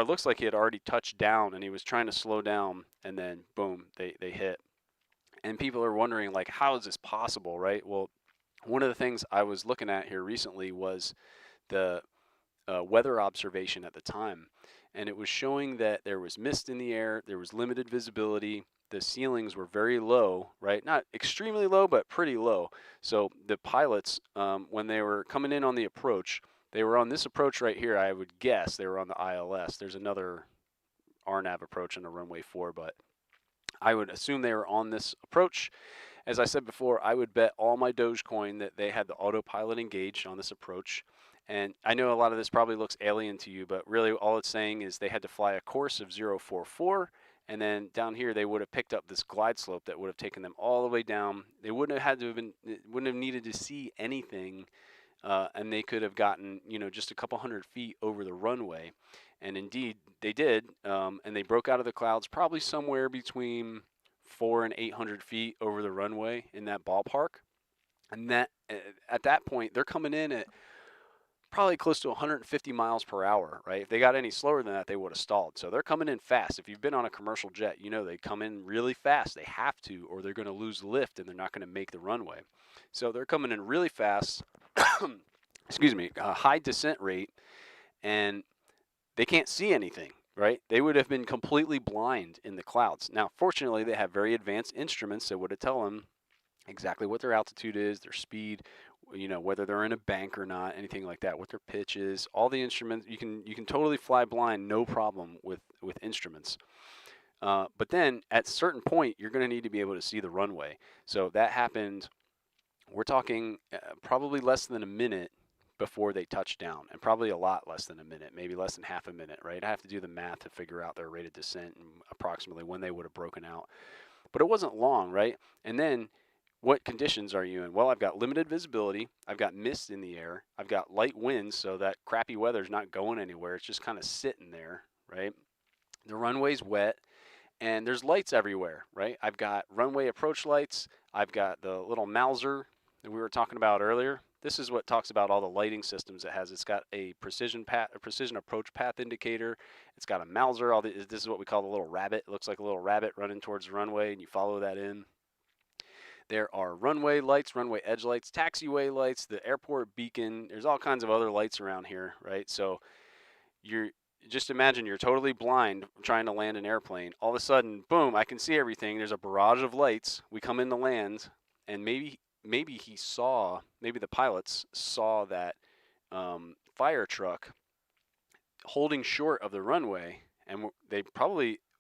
looks like he had already touched down, and he was trying to slow down, and then boom, they hit. And people are wondering, like, how is this possible, right? Well, one of the things I was looking at here recently was the weather observation at the time, and it was showing that there was mist in the air, there was limited visibility, the ceilings were very low, right? Not extremely low, but pretty low. So the pilots, when they were coming in on the approach, they were on this approach right here. I would guess they were on the ILS. There's another RNAV approach on the runway 4, but I would assume they were on this approach. As I said before, I would bet all my Dogecoin that they had the autopilot engaged on this approach. And I know a lot of this probably looks alien to you, but really all it's saying is they had to fly a course of 044, and then down here they would have picked up this glide slope that would have taken them all the way down. They wouldn't have needed to see anything. And they could have gotten, just a couple hundred feet over the runway. And indeed, they did. And they broke out of the clouds probably somewhere between 400 and 800 feet over the runway, in that ballpark. And that at that point, they're coming in at probably close to 150 miles per hour, right? If they got any slower than that, they would have stalled. So they're coming in fast. If you've been on a commercial jet, they come in really fast. They have to, or they're going to lose lift and they're not going to make the runway. So they're coming in really fast, excuse me, a high descent rate, and they can't see anything, right? They would have been completely blind in the clouds. Now, fortunately, they have very advanced instruments that would have tell them exactly what their altitude is, their speed, whether they're in a bank or not, anything like that, what their pitch is, all the instruments. You can totally fly blind, no problem with instruments. But then at a certain point, you're going to need to be able to see the runway. So that happened. We're talking probably less than a minute before they touched down, and probably a lot less than a minute, maybe less than half a minute, right? I have to do the math to figure out their rate of descent and approximately when they would have broken out. But it wasn't long, right? And then what conditions are you in? Well, I've got limited visibility. I've got mist in the air. I've got light winds, so that crappy weather's not going anywhere. It's just kind of sitting there, right? The runway's wet, and there's lights everywhere, right? I've got runway approach lights. I've got the little Mauser that we were talking about earlier. This is what talks about all the lighting systems it has. It's got a precision approach path indicator. It's got a Mauser. This is what we call the little rabbit. It looks like a little rabbit running towards the runway, and you follow that in. There are runway lights, runway edge lights, taxiway lights, the airport beacon. There's all kinds of other lights around here, right? So just imagine you're totally blind trying to land an airplane. All of a sudden, boom, I can see everything. There's a barrage of lights. We come in to land, and maybe the pilots saw that fire truck holding short of the runway, and they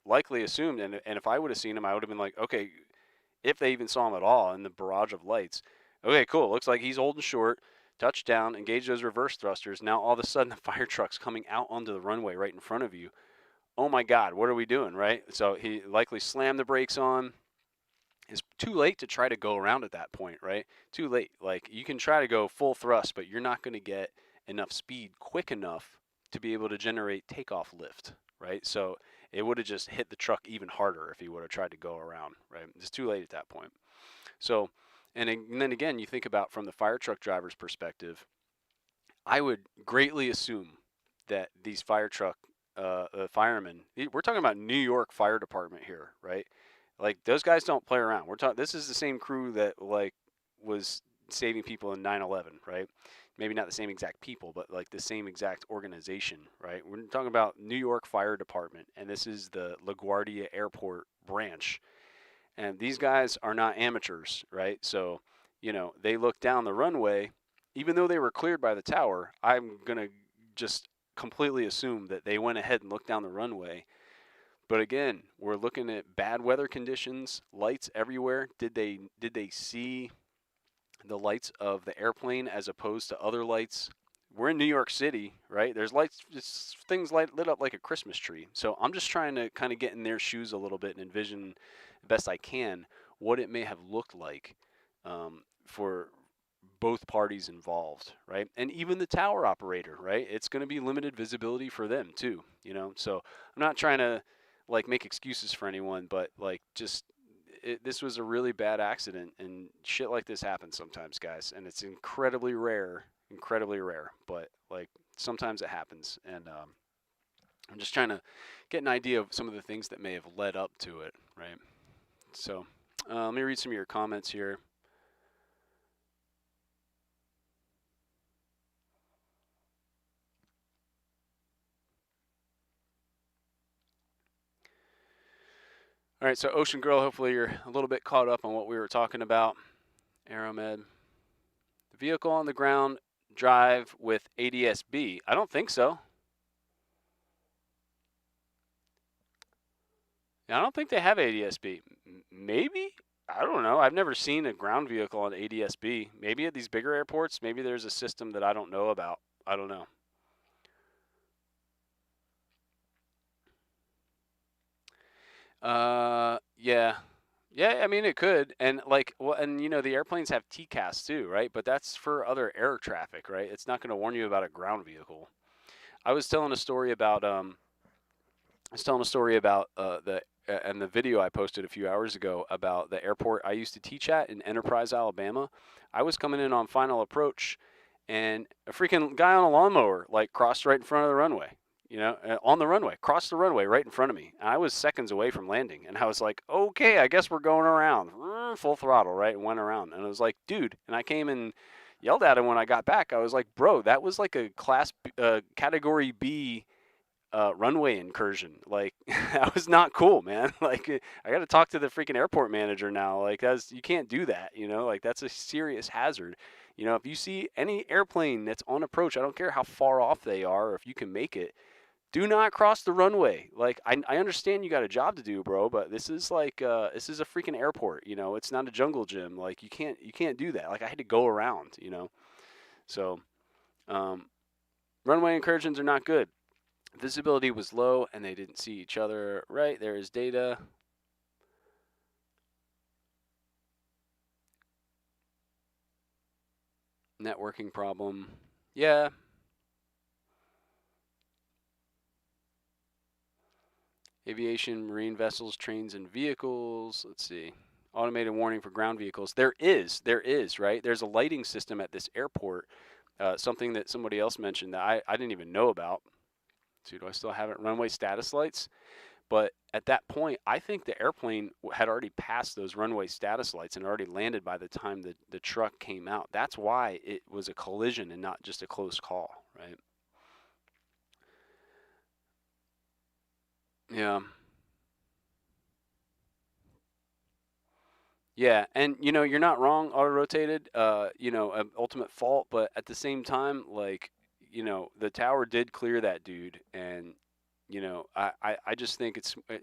likely assumed, and if I would have seen him, I would have been like, okay, if they even saw him at all in the barrage of lights, okay, cool, looks like he's holding short, touchdown, engage those reverse thrusters. Now all of a sudden the fire truck's coming out onto the runway right in front of you. Oh my God, what are we doing, right? So he likely slammed the brakes on. It's too late to try to go around at that point, right? Too late. Like, you can try to go full thrust, but you're not going to get enough speed quick enough to be able to generate takeoff lift, right? So it would have just hit the truck even harder if he would have tried to go around, right? It's too late at that point. So, and then again, you think about from the fire truck driver's perspective, I would greatly assume that these fire truck firemen, we're talking about New York Fire Department here, right? Like, those guys don't play around. This is the same crew that like was saving people in 9/11, right? Maybe not the same exact people, but like the same exact organization, right? We're talking about New York Fire Department, and this is the LaGuardia Airport branch. And these guys are not amateurs, right? So, they look down the runway, even though they were cleared by the tower. I'm gonna just completely assume that they went ahead and looked down the runway. But again, we're looking at bad weather conditions, lights everywhere. Did they see the lights of the airplane as opposed to other lights? We're in New York City, right? There's lights, things lit up like a Christmas tree. So I'm just trying to kind of get in their shoes a little bit and envision the best I can what it may have looked like for both parties involved, right? And even the tower operator, right? It's going to be limited visibility for them too, So I'm not trying to like make excuses for anyone, but like this was a really bad accident, and shit like this happens sometimes, guys, and it's incredibly rare, but like sometimes it happens, and I'm just trying to get an idea of some of the things that may have led up to it, right? So let me read some of your comments here. All right, so Ocean Girl, hopefully you're a little bit caught up on what we were talking about. Aeromed. The vehicle on the ground drive with ADSB. I don't think so. I don't think they have ADSB. Maybe? I don't know. I've never seen a ground vehicle on ADSB. Maybe at these bigger airports, maybe there's a system that I don't know about. I don't know. Yeah. Yeah, I mean, it could. And like, well, and the airplanes have TCAS too, right? But that's for other air traffic, right? It's not going to warn you about a ground vehicle. I was telling a story about the video I posted a few hours ago about the airport I used to teach at in Enterprise, Alabama. I was coming in on final approach, and a freaking guy on a lawnmower like crossed right in front of the runway. On the runway, crossed the runway right in front of me. And I was seconds away from landing, and I was like, okay, I guess we're going around, full throttle, right? And went around, and I was like, dude, and I came and yelled at him when I got back. I was like, bro, that was like a category B runway incursion. Like, that was not cool, man. Like, I got to talk to the freaking airport manager now. Like, you can't do that, like that's a serious hazard. If you see any airplane that's on approach, I don't care how far off they are or if you can make it, do not cross the runway. Like, I understand you got a job to do, bro, but this is like this is a freaking airport. It's not a jungle gym. Like, you can't do that. Like, I had to go around. So runway incursions are not good. Visibility was low, and they didn't see each other. Right, there is data. Networking problem. Yeah. Aviation, marine vessels, trains, and vehicles. Let's see. Automated warning for ground vehicles. There is, right? There's a lighting system at this airport, something that somebody else mentioned that I didn't even know about. So do I still have it? Runway status lights. But at that point, I think the airplane had already passed those runway status lights and already landed by the time the truck came out. That's why it was a collision and not just a close call, right? Yeah. Yeah, and you're not wrong, auto-rotated, ultimate fault, but at the same time, like, the tower did clear that dude, and, I just think I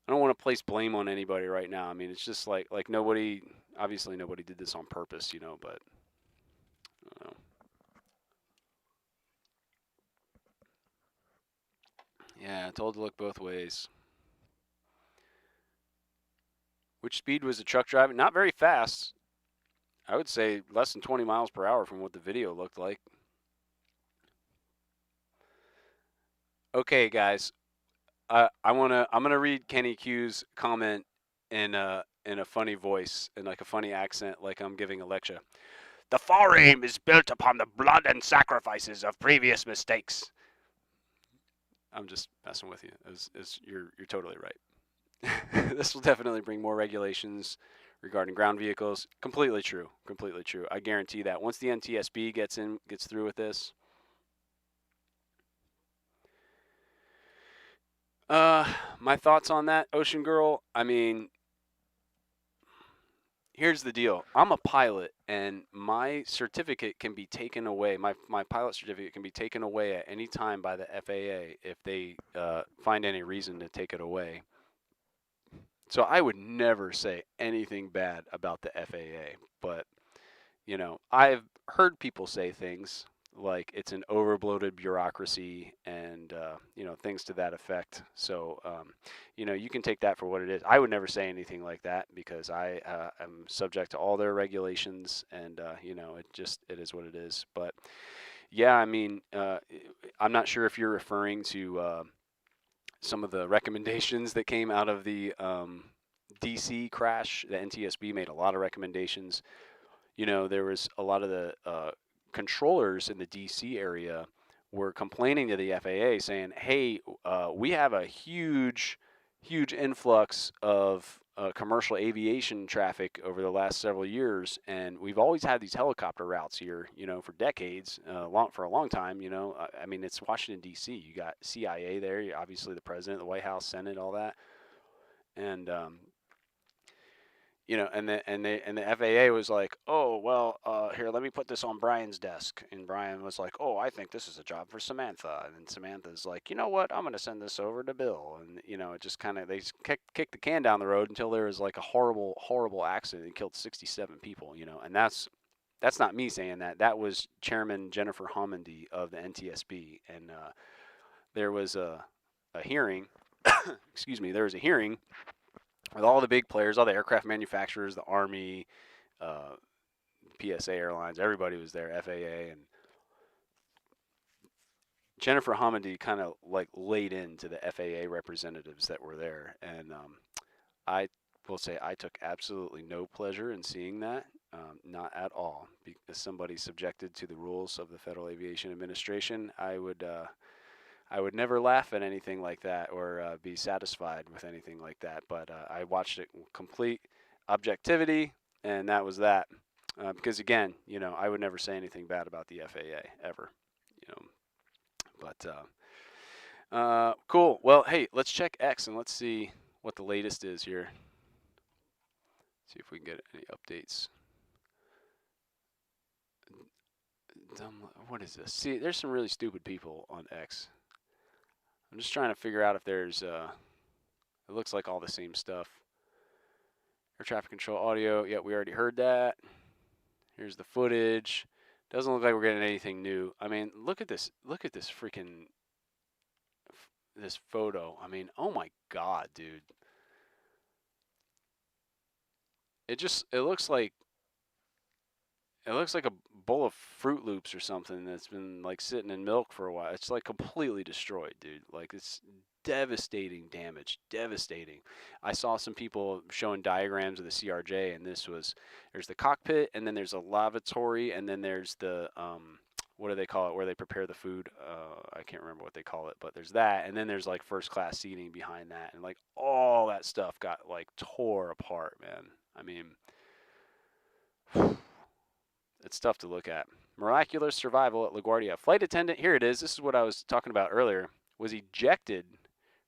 don't want to place blame on anybody right now. I mean, it's just like nobody, obviously nobody did this on purpose, but I don't know. Yeah, told to look both ways. Which speed was the truck driving? Not very fast. I would say less than 20 miles per hour from what the video looked like. Okay, guys. I'm gonna read Kenny Q's comment in a funny voice, in like a funny accent, like I'm giving a lecture. The foreign is built upon the blood and sacrifices of previous mistakes. I'm just messing with you. You're totally right. This will definitely bring more regulations regarding ground vehicles. Completely true. Completely true. I guarantee that once the NTSB gets through with this. My thoughts on that, Ocean Girl. I mean, here's the deal. I'm a pilot, and my certificate can be taken away. My pilot certificate can be taken away at any time by the FAA if they find any reason to take it away. So I would never say anything bad about the FAA, but I've heard people say things like it's an overbloated bureaucracy and things to that effect. So you can take that for what it is. I would never say anything like that because I am subject to all their regulations, and it is what it is. But yeah, I mean, I'm not sure if you're referring to some of the recommendations that came out of the DC crash. The NTSB made a lot of recommendations. There was a lot of the controllers in the DC area were complaining to the FAA saying, hey, we have a huge influx of commercial aviation traffic over the last several years, and we've always had these helicopter routes here, for decades, for a long time. I mean, it's Washington D.C. You got CIA there, obviously the president, the White House, Senate, all that, and and the FAA was like, oh well, here, let me put this on Brian's desk, and Brian was like, oh, I think this is a job for Samantha, and then Samantha's like, you know what, I'm gonna send this over to Bill, and it just kind of they kicked the can down the road until there was like a horrible accident and killed 67 people, and that's not me saying that. That was Chairman Jennifer Homendy of the NTSB, and there was a hearing. Excuse me, there was a hearing with all the big players, all the aircraft manufacturers, the Army, PSA Airlines, everybody was there, FAA, and Jennifer Homendy kind of like laid into the FAA representatives that were there, and I will say I took absolutely no pleasure in seeing that, not at all. As somebody subjected to the rules of the Federal Aviation Administration, I would never laugh at anything like that or be satisfied with anything like that. But I watched it in complete objectivity, and that was that. Because again, I would never say anything bad about the FAA ever. But cool. Well, hey, let's check X and let's see what the latest is here. See if we can get any updates. What is this? See, there's some really stupid people on X. I'm just trying to figure out if there's, it looks like all the same stuff. Air traffic control audio, yeah, we already heard that. Here's the footage. Doesn't look like we're getting anything new. I mean, look at this freaking, this photo. I mean, oh my God, dude. It looks like a bowl of Fruit Loops or something that's been like sitting in milk for a while. It's like completely destroyed, dude. Like it's devastating damage, devastating. I saw some people showing diagrams of the CRJ, and there's the cockpit, and then there's a lavatory, and then there's the what do they call it, where they prepare the food? I can't remember what they call it, but there's that, and then there's like first class seating behind that, and like all that stuff got like tore apart, man. I mean, it's tough to look at. Miraculous survival at LaGuardia. Flight attendant, here it is. This is what I was talking about earlier. Was ejected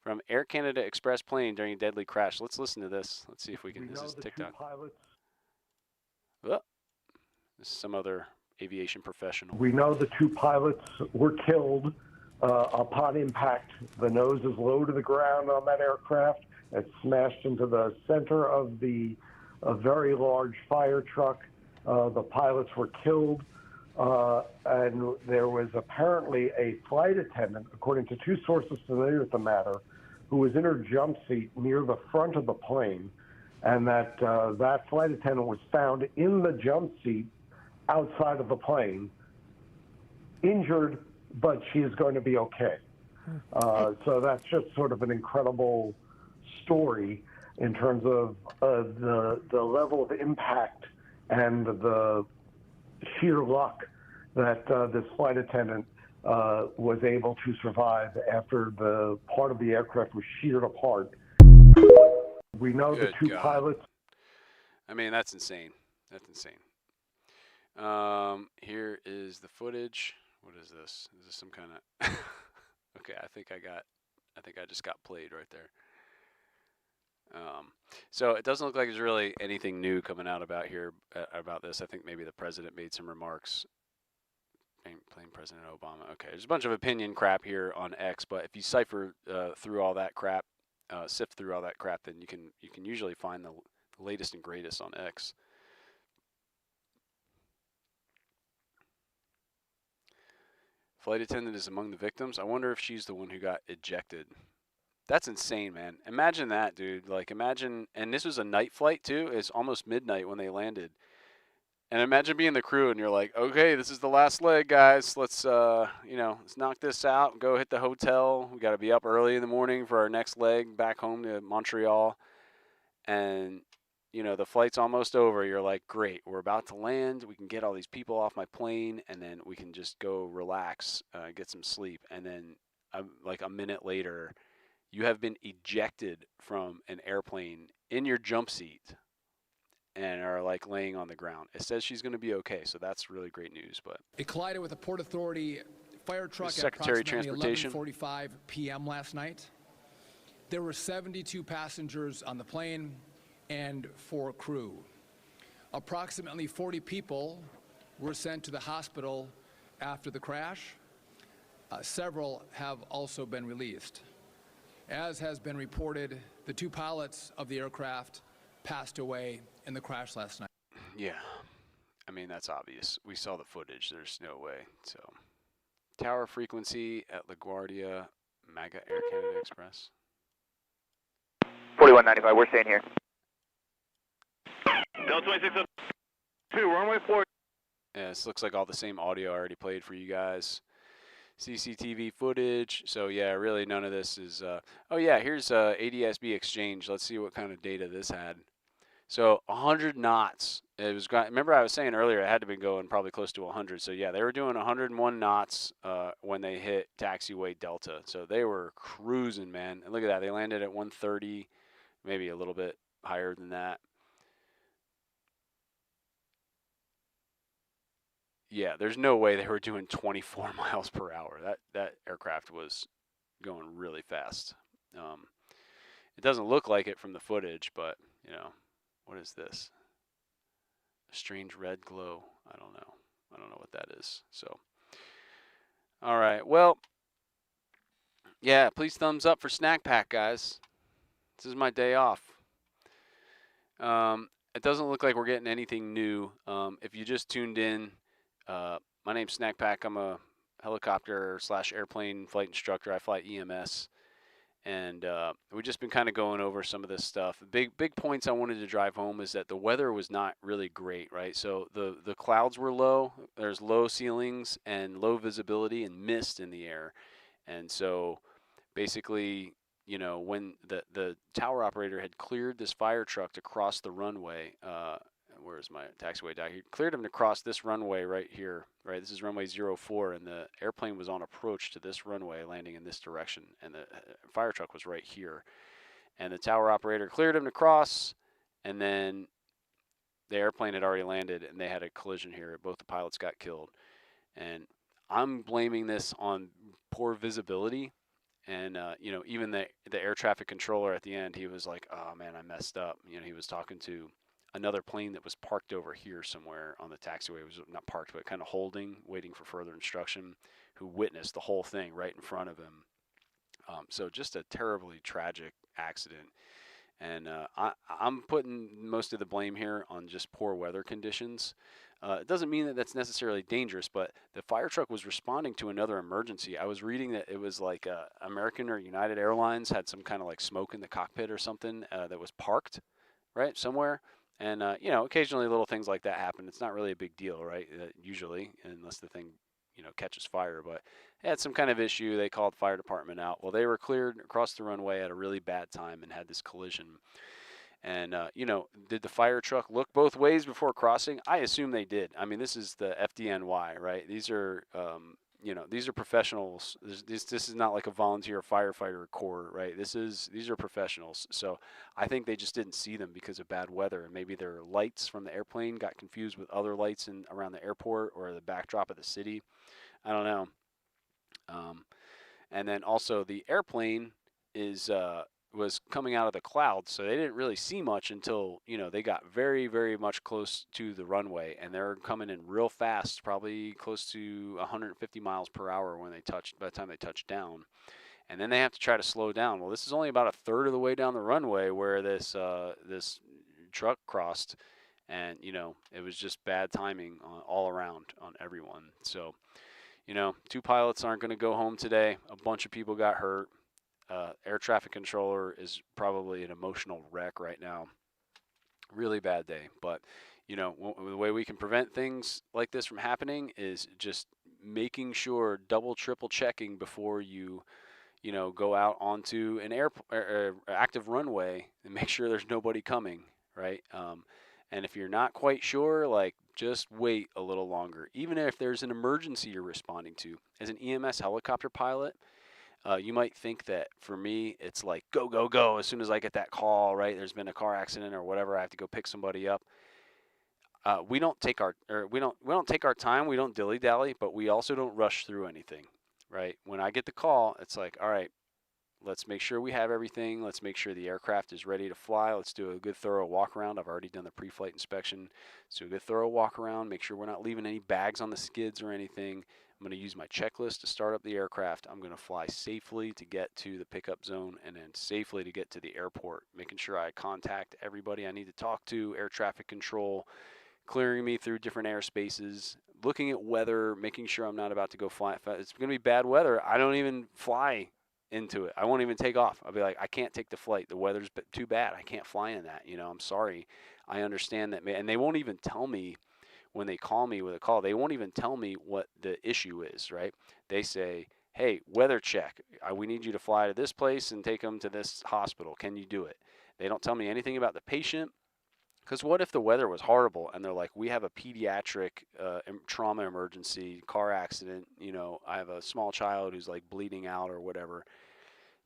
from Air Canada Express plane during a deadly crash. Let's listen to this. Let's see if we can. This is TikTok. Oh, this is some other aviation professional. We know the 2 pilots were killed upon impact. The nose is low to the ground on that aircraft. It smashed into the center of a very large fire truck. The pilots were killed, and there was apparently a flight attendant, according to 2 sources familiar with the matter, who was in her jump seat near the front of the plane, and that flight attendant was found in the jump seat outside of the plane, injured, but she is going to be okay. So that's just sort of an incredible story in terms of the level of impact and the sheer luck that this flight attendant was able to survive after the part of the aircraft was sheared apart. We know Good the 2 God. pilots. I mean, that's insane. That's insane. Here is the footage. What is this? Is this some kind of? Okay, I think I just got played right there. So it doesn't look like there's really anything new coming out about this. I think maybe the president made some remarks. Plain President Obama. Okay, there's a bunch of opinion crap here on X, but if you cipher through all that crap, sift through all that crap, then you can usually find the latest and greatest on X. Flight attendant is among the victims. I wonder if she's the one who got ejected. That's insane, man. Imagine that, dude. Like, imagine, and this was a night flight too. It's almost midnight when they landed. And imagine being the crew and you're like, okay, this is the last leg, guys. Let's let's knock this out, go hit the hotel. We got to be up early in the morning for our next leg back home to Montreal. And the flight's almost over. You're like, great, we're about to land. We can get all these people off my plane, and then we can just go relax, get some sleep. And then, like a minute later, you have been ejected from an airplane in your jump seat and are like laying on the ground. It says she's going to be okay, so that's really great news. But it collided with a Port Authority fire truck at Secretary of approximately Transportation. 11:45 p.m. last night. There were 72 passengers on the plane and 4 crew. Approximately 40 people were sent to the hospital after the crash. Several have also been released. As has been reported, the 2 pilots of the aircraft passed away in the crash last night. Yeah, I mean, that's obvious. We saw the footage. There's no way. So, tower frequency at LaGuardia, MAGA Air Canada Express. 4195, we're staying here. Delta 26. 2, runway 4. Yeah, this looks like all the same audio I already played for you guys. CCTV footage. So yeah, really none of this is. Oh yeah, here's ADSB exchange. Let's see what kind of data this had. So 100 knots. It was. Remember I was saying earlier it had to be going probably close to 100. So yeah, they were doing 101 knots when they hit taxiway Delta. So they were cruising, man. And look at that. They landed at 130, maybe a little bit higher than that. Yeah, there's no way they were doing 24 miles per hour. That aircraft was going really fast. It doesn't look like it from the footage, but what is this? A strange red glow. I don't know what that is. So, all right. Well, yeah. Please thumbs up for Snak Pak, guys. This is my day off. It doesn't look like we're getting anything new. If you just tuned in. My name's Snak Pak. I'm a helicopter/airplane flight instructor. I fly EMS, and we've just been kind of going over some of this stuff. Big points I wanted to drive home is that the weather was not really great, right? So the clouds were low. There's low ceilings and low visibility and mist in the air, and so basically you know, when the tower operator had cleared this fire truck to cross the runway, where's my taxiway down here? Cleared him to cross this runway right here, right? This is runway 04, and the airplane was on approach to this runway, landing in this direction, and the fire truck was right here. And the tower operator cleared him to cross, and then the airplane had already landed, and they had a collision here. Both the pilots got killed. And I'm blaming this on poor visibility. And, you know, even the air traffic controller at the end, he was like, oh, man, I messed up. You know, he was talking to another plane that was parked over here somewhere on the taxiway. It was not parked, but kind of holding, waiting for further instruction, who witnessed the whole thing right in front of him. So just a terribly tragic accident. And I'm putting most of the blame here on just poor weather conditions. It doesn't mean that that's necessarily dangerous, but the fire truck was responding to another emergency. I was reading that it was like American or United Airlines had some kind of like smoke in the cockpit or something that was parked, right, somewhere. And, you know, occasionally little things like that happen. It's not really a big deal, right, usually, unless the thing, you know, catches fire. But they had some kind of issue. They called fire department out. Well, they were cleared across the runway at a really bad time and had this collision. And, you know, did the fire truck look both ways before crossing? I assume they did. I mean, this is the FDNY, right? These are, you know, these are professionals. This is not like a volunteer firefighter corps, right? These are professionals. So I think they just didn't see them because of bad weather. And maybe their lights from the airplane got confused with other lights around the airport or the backdrop of the city. I don't know. And then also the airplane was coming out of the clouds, so they didn't really see much until, you know, they got very, very much close to the runway, and they're coming in real fast, probably close to 150 miles per hour when they touched, by the time they touched down. And then they have to try to slow down. Well, this is only about a third of the way down the runway where this truck crossed, and, you know, it was just bad timing all around on everyone. So, you know, 2 pilots aren't going to go home today. A bunch of people got hurt. Air traffic controller is probably an emotional wreck right now. Really bad day. But, you know, the way we can prevent things like this from happening is just making sure, double, triple checking before you know, go out onto an active runway and make sure there's nobody coming, right? And if you're not quite sure, like, just wait a little longer. Even if there's an emergency you're responding to. As an EMS helicopter pilot, you might think that for me, it's like go, go, go as soon as I get that call, right? There's been a car accident or whatever. I have to go pick somebody up. We don't take our time. We don't dilly dally, but we also don't rush through anything, right? When I get the call, it's like, all right, let's make sure we have everything. Let's make sure the aircraft is ready to fly. Let's do a good thorough walk around. I've already done the pre-flight inspection. Let's do a good thorough walk around. Make sure we're not leaving any bags on the skids or anything. I'm going to use my checklist to start up the aircraft. I'm going to fly safely to get to the pickup zone and then safely to get to the airport, making sure I contact everybody I need to talk to, air traffic control, clearing me through different airspaces, looking at weather, making sure I'm not about to go fly. If it's going to be bad weather, I don't even fly into it. I won't even take off. I'll be like, I can't take the flight. The weather's too bad. I can't fly in that. You know, I'm sorry. I understand that. And they won't even tell me when they call me with a call. They won't even tell me what the issue is, right? They say, hey, weather check. We need you to fly to this place and take them to this hospital. Can you do it? They don't tell me anything about the patient. Because what if the weather was horrible and they're like, we have a pediatric trauma emergency, car accident, you know, I have a small child who's like bleeding out or whatever.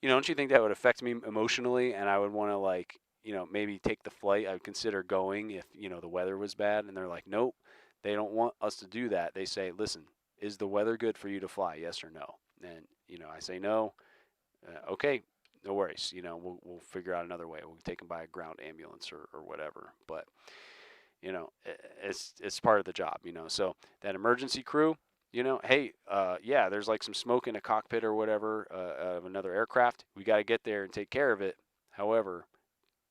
You know, don't you think that would affect me emotionally and I would want to, like, you know, maybe take the flight? I would consider going if, you know, the weather was bad. And they're like, nope, they don't want us to do that. They say, listen, is the weather good for you to fly? Yes or no? And, you know, I say no. Okay. No worries, you know, we'll figure out another way. We'll take them by a ground ambulance or whatever. But, you know, it's part of the job, you know. So that emergency crew, you know, hey, yeah, there's like some smoke in a cockpit or whatever of another aircraft. We got to get there and take care of it. However,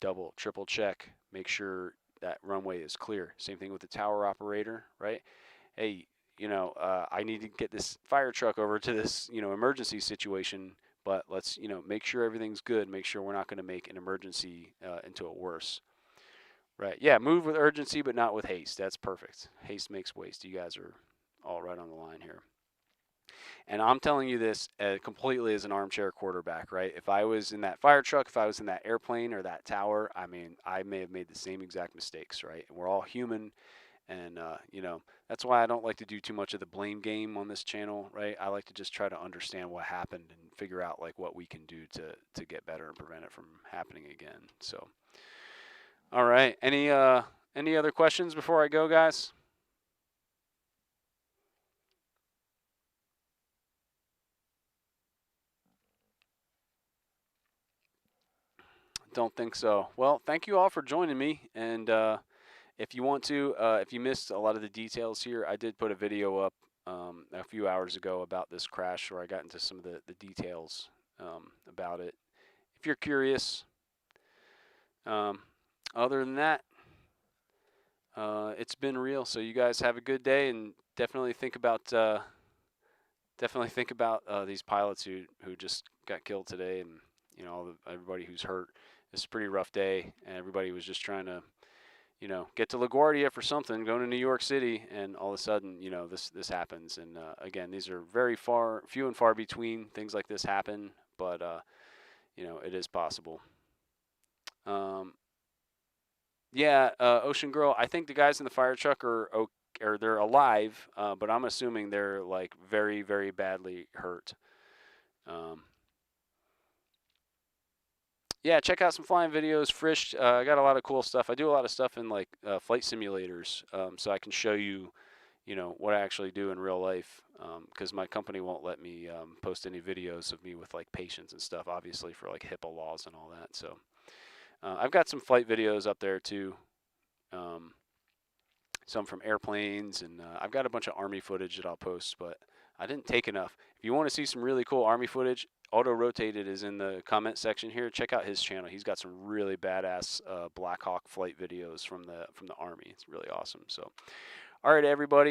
double, triple check, make sure that runway is clear. Same thing with the tower operator, right? Hey, you know, I need to get this fire truck over to this, you know, emergency situation. But let's, you know, make sure everything's good. Make sure we're not going to make an emergency into a worse. Right. Yeah, move with urgency, but not with haste. That's perfect. Haste makes waste. You guys are all right on the line here. And I'm telling you this completely as an armchair quarterback, right? If I was in that fire truck, if I was in that airplane or that tower, I mean, I may have made the same exact mistakes, right? And we're all human. And, you know, that's why I don't like to do too much of the blame game on this channel, right? I like to just try to understand what happened and figure out, like, what we can do to get better and prevent it from happening again. So, all right. Any other questions before I go, guys? Don't think so. Well, thank you all for joining me. And if you want to, if you missed a lot of the details here, I did put a video up a few hours ago about this crash where I got into some of the details about it. If you're curious, other than that, it's been real. So you guys have a good day, and definitely think about these pilots who just got killed today, and you know, everybody who's hurt. It's a pretty rough day, and everybody was just trying to, you know, get to LaGuardia for something, going to New York City, and all of a sudden, you know, this happens. And again, these are few and far between. Things like this happen, but you know, it is possible. Yeah, Ocean Girl, I think the guys in the fire truck are okay, or they're alive, but I'm assuming they're like very, very badly hurt. Yeah, check out some flying videos. Frisch, I got a lot of cool stuff. I do a lot of stuff in like flight simulators, so I can show you, you know, what I actually do in real life. Because my company won't let me post any videos of me with like patients and stuff, obviously for like HIPAA laws and all that. So I've got some flight videos up there too. Some from airplanes, and I've got a bunch of Army footage that I'll post, but I didn't take enough. If you want to see some really cool Army footage, Auto Rotated is in the comment section here. Check out his channel. He's got some really badass Black Hawk flight videos from the Army. It's really awesome. So, all right, everybody.